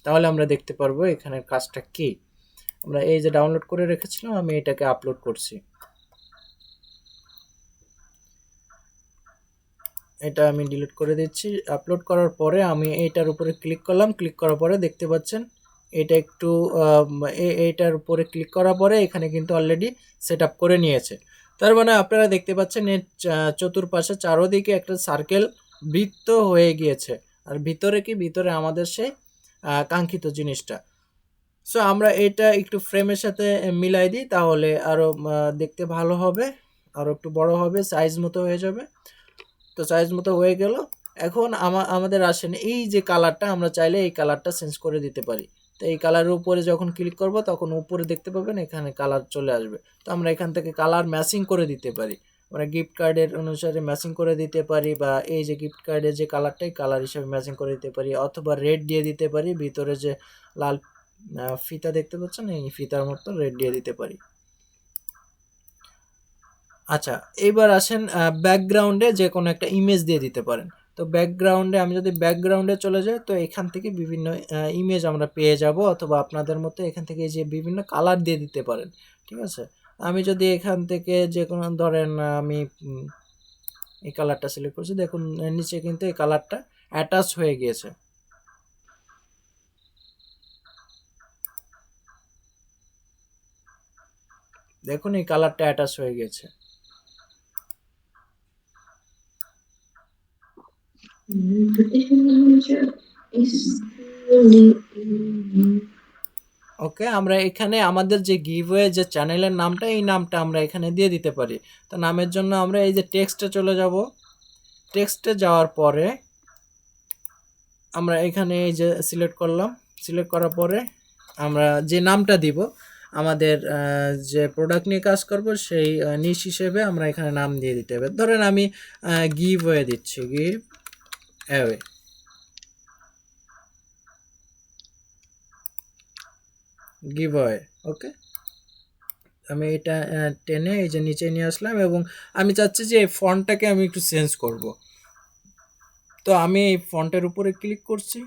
তাহলে আমরা দেখতে পারবো এখানের কাজটা কি। আমরা এই যে ডাউনলোড করে রেখেছিলাম, আমি এটাকে আপলোড করছি। এটা আমি ডিলিট করে দিচ্ছি। আপলোড করার পরে আমি এইটার উপরে ক্লিক করলাম, ক্লিক করার পরে দেখতে পাচ্ছেন এটা একটু এইটার উপরে ক্লিক করার পরে এখানে কিন্তু অলরেডি সেট আপ করে নিয়েছে। তার মানে আপনারা দেখতে পাচ্ছেন এর চতুর্পাশে চারোদিকে একটা সার্কেল বৃত্ত হয়ে গিয়েছে। আর ভিতরে কি, ভিতরে আমাদের সেই কাঙ্ক্ষিত জিনিসটা। সো আমরা এটা একটু ফ্রেমের সাথে মিলাই দিই, তাহলে আরও দেখতে ভালো হবে, আরও একটু বড় হবে, সাইজ মতো হয়ে যাবে। তো সাইজ মতো হয়ে গেল। এখন আমাদের আসেন এই যে কালারটা, আমরা চাইলে এই কালারটা চেঞ্জ করে দিতে পারি। তো এই কালারের উপরে যখন ক্লিক করব তখন উপরে দেখতে পাবেন এখানে কালার চলে আসবে। তো আমরা এখান থেকে কালার ম্যাচিং করে দিতে পারি। আমরা গিফট কার্ডের অনুসারে ম্যাচিং করে দিতে পারি, বা এই যে গিফট কার্ডের যে কালারটাই কালার হিসেবে ম্যাচিং করে দিতে পারি, অথবা রেড দিয়ে দিতে পারি। ভিতরে যে লাল ফিতা দেখতে পাচ্ছেন, এই ফিতার মতো রেড দিয়ে দিতে পারি। আচ্ছা, এবার আসেন ব্যাকগ্রাউন্ডে যে কোনো একটা ইমেজ দিয়ে দিতে পারেন। তো ব্যাকগ্রাউন্ডে আমি যদি ব্যাকগ্রাউন্ডে চলে যাই, তো এখান থেকে বিভিন্ন ইমেজ আমরা পেয়ে যাব, অথবা আপনাদের মতো এখান থেকে যে বিভিন্ন কালার দিয়ে দিতে পারেন। ঠিক আছে, আমি যদি এখান থেকে যে কোনো ধরেন আমি এই কালারটা সিলেক্ট করছি, দেখুন নিচে কিন্তু এই কালারটা অ্যাটাচ হয়ে গিয়েছে। দেখুন এই কালারটা অ্যাটাচ হয়ে গেছে। ওকে, আমরা এখানে আমাদের যে গিভওয়ে যে চ্যানেলের নামটা, এই নামটা আমরা এখানে দিয়ে দিতে পারি। তো নামের জন্য আমরা এই যে টেক্সটে চলে যাব। টেক্সটে যাওয়ার পরে আমরা এখানে এই যে সিলেক্ট করলাম, সিলেক্ট করার পরে আমরা যে নামটা দিব, আমাদের যে প্রোডাক্ট নিয়ে কাজ করব সেই নিশ হিসেবে আমরা এখানে নাম দিয়ে দিতে হবে। ধরেন আমি গিভওয়ে দিচ্ছি, গিভ অ্যাওয়ে। গিভওয়ে, ওকে। আমি এটা টেনে এই যে নিচে নিয়ে আসলাম, এবং আমি চাচ্ছি যে এই ফন্টটাকে আমি একটু চেঞ্জ করব। তো আমি এই ফন্টের উপরে ক্লিক করছি।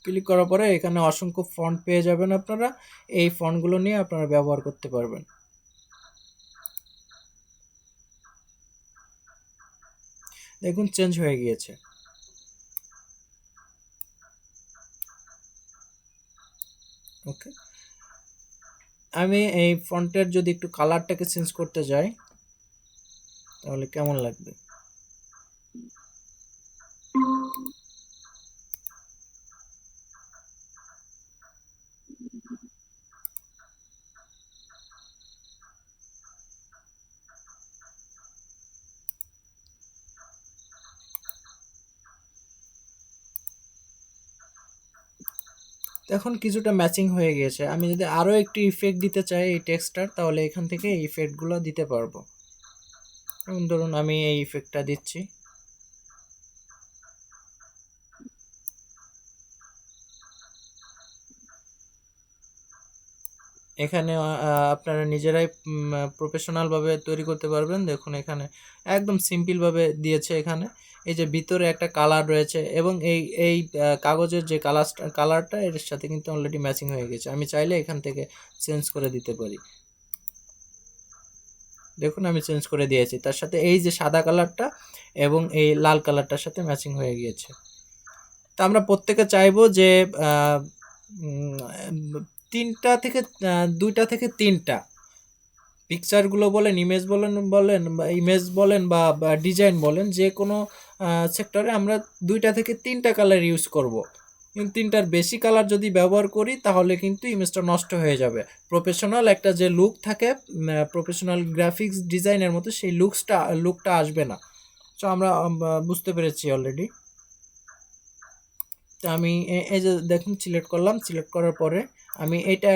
ক্লিক করার পরে এখানে অসংখ্য ফন্ট পেয়ে যাবেন আপনারা। এই ফন্টগুলো নিয়ে আপনারা ব্যবহার করতে পারবেন। দেখুন চেঞ্জ হয়ে গিয়েছে। ওকে, আমি এই ফন্টের যদি একটু কালারটাকে চেঞ্জ করতে যাই তাহলে কেমন লাগবে। এখন কিছুটা ম্যাচিং হয়ে গিয়েছে। আমি যদি আরও একটু ইফেক্ট দিতে চাই এই টেক্সটার, তাহলে এখান থেকে এই ইফেক্টগুলো দিতে পারবো। যেমন ধরুন আমি এই ইফেক্টটা দিচ্ছি। এখানে আপনারা নিজেরাই প্রফেশনালভাবে তৈরি করতে পারবেন। দেখুন এখানে একদম সিম্পলভাবে দিয়েছে। এখানে এই যে ভিতরে একটা কালার রয়েছে, এবং এই কাগজের যে কালারটা এর সাথে কিন্তু অলরেডি ম্যাচিং হয়ে গেছে। আমি চাইলে এখান থেকে চেঞ্জ করে দিতে পারি। দেখুন আমি চেঞ্জ করে দিয়েছি, তার সাথে এই যে সাদা কালারটা এবং এই লাল কালারটার সাথে ম্যাচিং হয়ে গিয়েছে। তো আমরা প্রত্যেকে চাইবো যে 3টা থেকে 2টা থেকে 3টা পিকচারগুলো বলেন, ইমেজ বলেন বা ডিজাইন বলেন, যে কোনো সেক্টরে আমরা 2টা থেকে 3টা কালার ইউজ করব। কিন্তু 3টার বেশি কালার যদি ব্যবহার করি তাহলে কিন্তু ইমেজটা নষ্ট হয়ে যাবে। প্রফেশনাল একটা যে লুক থাকে, প্রফেশনাল গ্রাফিক্স ডিজাইনের মতো, সেই লুকটা আসবে না। তো আমরা বুঝতে পেরেছি অলরেডি। তো আমি এই যে দেখুন সিলেক্ট করলাম, সিলেক্ট করার পরে আমি এটা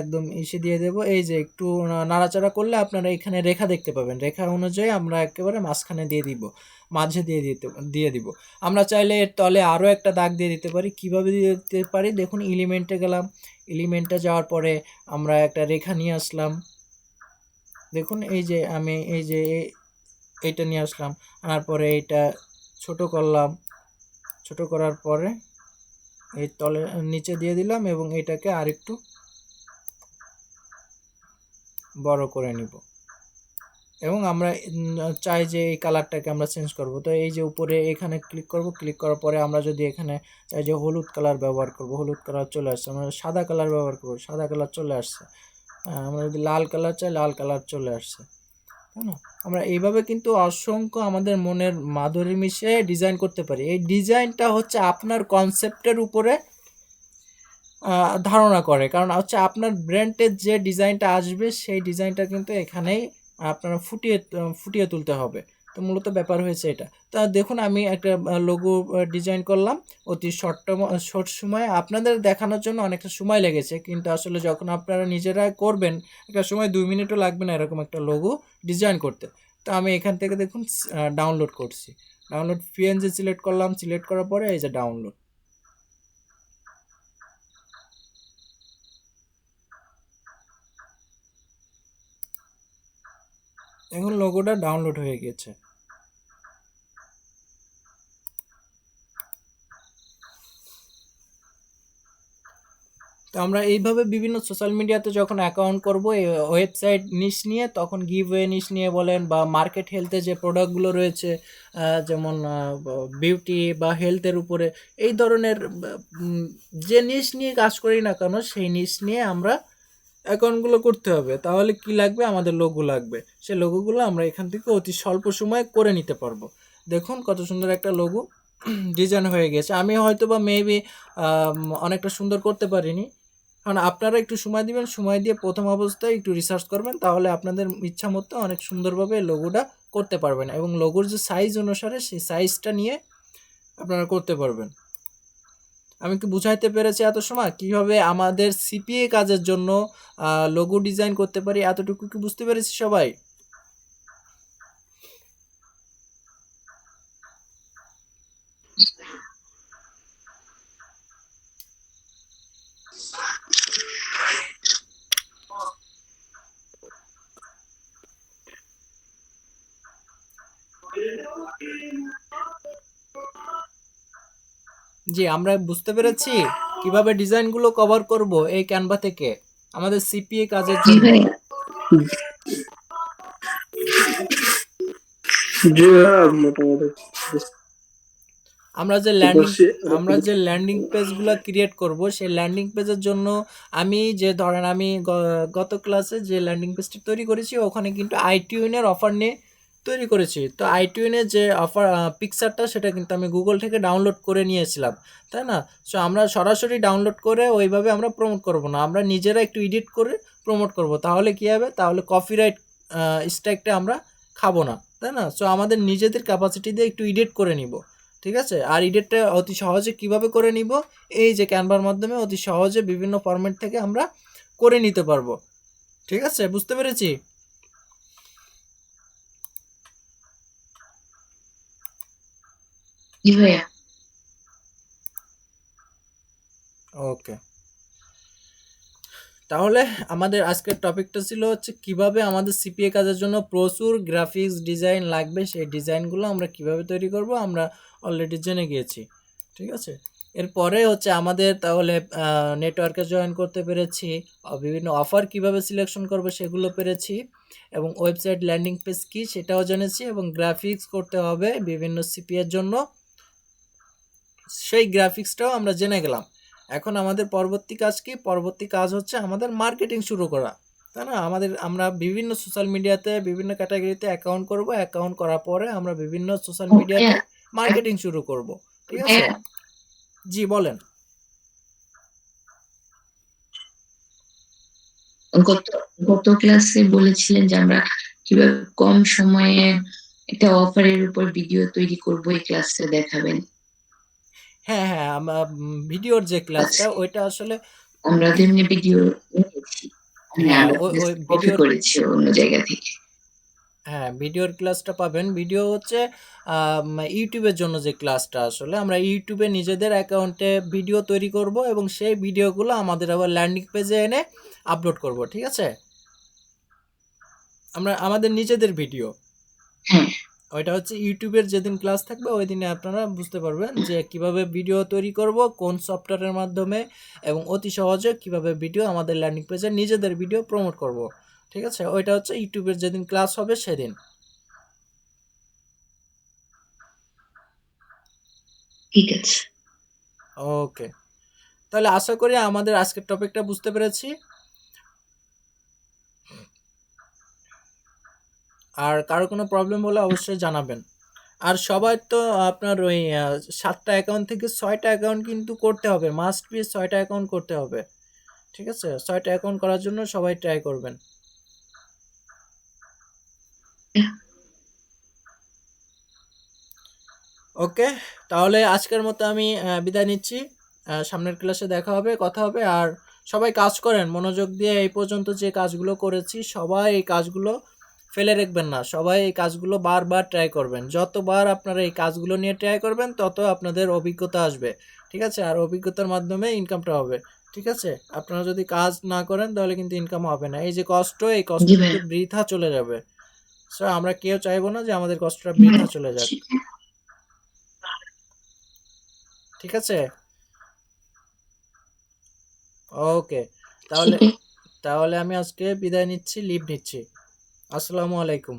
একদম ইসে দিয়ে দেব। এই যে একটু নাড়াচাড়া করলে আপনারা এখানে রেখা দেখতে পাবেন। রেখা অনুযায়ী আমরা একেবারে মাঝখানে দিয়ে দিব। মাঝে দিয়ে দিব। আমরা চাইলে এর তলে আরও একটা দাগ দিয়ে দিতে পারি। কিভাবে দিয়ে দিতে পারি দেখুন, এলিমেন্টে গেলাম, এলিমেন্টে যাওয়ার পরে আমরা একটা রেখা নিয়ে আসলাম। দেখুন এই যে আমি এই যে এইটা নিয়ে আসলাম, আনার পরে এইটা ছোট করলাম, ছোট করার পরে এই তলে নিচে দিয়ে দিলাম এবং এটাকে আরেকটু বড় করে নিব এবং আমরা চাই যে এই কালারটাকে আমরা চেঞ্জ করব। তো এই যে উপরে এখানে ক্লিক করব, ক্লিক করার পরে আমরা যদি এখানে চাই যে হলুদ কালার ব্যবহার করব, হলুদ কালার চলে আসছে। আমরা সাদা কালার ব্যবহার করব, সাদা কালার চলে আসছে। আমরা যদি লাল কালার চাই, লাল কালার চলে আসছে, তাই না? আমরা এইভাবে কিন্তু অসংখ্য আমাদের মনের মাধুরী মিশিয়ে ডিজাইন করতে পারি। এই ডিজাইনটা হচ্ছে আপনার কনসেপ্টের উপরে ধারণা করে, কারণ হচ্ছে আপনার ব্র্যান্ডের যে ডিজাইনটা আসবে সেই ডিজাইনটা কিন্তু এখানেই আপনারা ফুটিয়ে তুলতে হবে। তো মূলত ব্যাপার হয়েছে এটা। তা দেখুন আমি একটা লোগো ডিজাইন করলাম অতি শর্ট সময়ে। আপনাদের দেখানোর জন্য অনেকটা সময় লেগেছে, কিন্তু আসলে যখন আপনারা নিজেরা করবেন একটা সময় 2 মিনিটও লাগবে না এরকম একটা লোগো ডিজাইন করতে। তো আমি এখান থেকে দেখুন ডাউনলোড করছি, ডাউনলোড পিএনজি সিলেক্ট করলাম, সিলেক্ট করার পরে এই যে ডাউনলোড, এখন লোগোটা ডাউনলোড হয়ে গেছে। তো আমরা এইভাবে বিভিন্ন সোশ্যাল মিডিয়াতে যখন অ্যাকাউন্ট করব, এই ওয়েবসাইট নিশ নিয়ে, তখন গিভওয়ে নিশ নিয়ে বলেন বা মার্কেট হেলথে যে প্রোডাক্টগুলো রয়েছে যেমন বিউটি বা হেলথের উপরে, এই ধরনের যে নিশ নিয়ে কাজ করি না কেন সেই নিশ নিয়ে আমরা অ্যাকাউন্টগুলো করতে হবে। তাহলে কি লাগবে, আমাদের লোগো লাগবে। সেই লোগোগুলো আমরা এখান থেকে অতি স্বল্প সময়ে করে নিতে পারবো। দেখুন কত সুন্দর একটা লোগো ডিজাইন হয়ে গেছে। আমি হয়তো বা মেবি অনেকটা সুন্দর করতে পারিনি, কারণ আপনারা একটু সময় দিবেন, সময় দিয়ে প্রথম অবস্থায় একটু রিসার্চ করবেন, তাহলে আপনাদের ইচ্ছা মতো অনেক সুন্দরভাবে লোগোটা করতে পারবেন এবং লোগোর যে সাইজ অনুসারে সেই সাইজটা নিয়ে আপনারা করতে পারবেন। আমি কি বুঝাইতে পেরেছি এত সময় কিভাবে আমাদের সিপিএ কাজের জন্য লোগো ডিজাইন করতে পারি? এতটুকু কি বুঝতে পেরেছি সবাই? জি, আমরা বুঝতে পেরেছি কিভাবে ডিজাইনগুলো কভার করব এই ক্যানভা থেকে আমাদের সিপিএ কাজের জি জন্য। ভাইয়া। জি ভাইয়া, মোটামুটি আমরা যে বুঝছি। ল্যান্ডিং পেজগুলো ক্রিয়েট করব, সেই ল্যান্ডিং পেজের জন্য আমি যে ধরেন আমি গত ক্লাসে যে ল্যান্ডিং পেজটি তৈরি করেছি ওখানে কিন্তু আইটিউনের অফার নিয়ে তৈরি করেছি। তো আইটিউনের যে অফার পিকচারটা সেটা কিন্তু আমি গুগল থেকে ডাউনলোড করে নিয়েছিলাম, তাই না? সো আমরা সরাসরি ডাউনলোড করে ওইভাবে আমরা প্রমোট করব না, আমরা নিজেরা একটু এডিট করে প্রমোট করব। তাহলে কী হবে, তাহলে কপিরাইট স্ট্রাইকটা আমরা খাবো না, তাই না? সো আমাদের নিজেদের ক্যাপাসিটি দিয়ে একটু এডিট করে নিব, ঠিক আছে? আর এডিটটা অতি সহজে কিভাবে করে নিব, এই যে ক্যানভার মাধ্যমে অতি সহজে বিভিন্ন ফরম্যাট থেকে আমরা করে নিতে পারবো, ঠিক আছে? বুঝতে পেরেছি? জি ভাইয়া। ওকে, তাহলে আমাদের আজকের টপিকটা ছিল হচ্ছে কিভাবে আমাদের সিপিএ কাজের জন্য প্রচুর গ্রাফিক্স ডিজাইন লাগবে, সেই ডিজাইনগুলো আমরা কিভাবে তৈরি করব আমরা অলরেডি জেনে গিয়েছি, ঠিক আছে? এরপরে হচ্ছে আমাদের তাহলে নেটওয়ার্কে জয়েন করতে পেরেছি, বিভিন্ন অফার কিভাবে সিলেকশন করবে সেগুলো পেরেছি, এবং ওয়েবসাইট ল্যান্ডিং পেজ কী সেটাও জেনেছি, এবং গ্রাফিক্স করতে হবে বিভিন্ন সিপিএর জন্য, সেই গ্রাফিক্সটাও আমরা জেনে গেলাম। এখন আমাদের পরবর্তী কাজ কি? পরবর্তী কাজ হচ্ছে আমাদের মার্কেটিং শুরু করা, তাই না? আমরা বিভিন্ন সোশ্যাল মিডিয়াতে বিভিন্ন ক্যাটাগরিতে অ্যাকাউন্ট করব, অ্যাকাউন্ট করার পরে আমরা বিভিন্ন সোশ্যাল ও মিডিয়াতে ভাইয়া, মার্কেটিং শুরু করব, ঠিক আছে? ভাইয়া, জি বলেন। গত গত ক্লাসে বলেছিলেন যে আমরা কিভাবে কম সময়ে একটা অফারের উপর ভিডিও তৈরি করব, এই ক্লাসে দেখাবেন। হ্যাঁ হ্যাঁ, ভিডিওর যে ক্লাসটা আচ্ছা, ওইটা আসলে আমরা তেমনি ভিডিও নিয়েছি, মানে হ্যাঁ আমরা ওই জাস্ট কপি ভিডিওর করেছি অন্য জায়গা থেকে। হ্যাঁ, ভিডিওর ক্লাসটা পাবেন। ভিডিও হচ্ছে ইউটিউবের জন্য যে ক্লাসটা, আসলে আমরা ইউটিউবে নিজেদের অ্যাকাউন্টে ভিডিও তৈরি করব এবং সেই ভিডিওগুলো আমাদের আবার ল্যান্ডিং পেজে এনে আপলোড করব, ঠিক আছে? আমরা আমাদের নিজেদের ভিডিও, হ্যাঁ, ওইটা হচ্ছে ইউটিউবের যেদিন ক্লাস থাকবে ওই দিনে আপনারা বুঝতে পারবেন যে কিভাবে ভিডিও তৈরি করব, কোন সফটওয়্যারের মাধ্যমে, এবং অতি সহজে কিভাবে ভিডিও আমাদের ল্যান্ডিং পেজে নিজেদের ভিডিও প্রমোট করব, ঠিক আছে? ওইটা হচ্ছে ইউটিউবের যেদিন ক্লাস হবে সেদিন। ঠিক আছে। ওকে, তাহলে আশা করি আমাদের আজকের টপিকটা বুঝতে পেরেছি। আর কারো কোনো প্রবলেম হলে অবশ্যই জানাবেন। আর সবাই তো আপনার ওই 7টা অ্যাকাউন্ট থেকে 6টা অ্যাকাউন্ট কিন্তু করতে হবে, মাস্ট বি 6টা অ্যাকাউন্ট করতে হবে, ঠিক আছে? 6টা অ্যাকাউন্ট করার জন্য সবাই ট্রাই করবেন। ওকে, তাহলে আজকের মতো আমি বিদায় নিচ্ছি। সামনের ক্লাসে দেখা হবে, কথা হবে। আর সবাই কাজ করেন মনোযোগ দিয়ে। এই পর্যন্ত যে কাজগুলো করেছি সবাই এই কাজগুলো ফেলে রাখবেন না, সবাই এই কাজগুলো বারবার ট্রাই করবেন। যতবার আপনারা এই কাজগুলো নিয়ে ট্রাই করবেন তত আপনাদের অভিজ্ঞতা আসবে, ঠিক আছে? আর অভিজ্ঞতার মাধ্যমে ইনকামটা হবে, ঠিক আছে? আপনারা যদি কাজ না করেন তাহলে কিন্তু ইনকাম হবে না। এই যে কষ্ট, এই কষ্ট জি কিন্তু ভাইয়া। বৃথা চলে যাবে। সো আমরা কেউ চাইবো না যে আমাদের কষ্টটা বৃথা চলে যাক, ঠিক আছে? ওকে, তাহলে সেটাই। তাহলে আমি আজকে বিদায় নিচ্ছি, লিভ নিচ্ছি। আসসালামু আলাইকুম।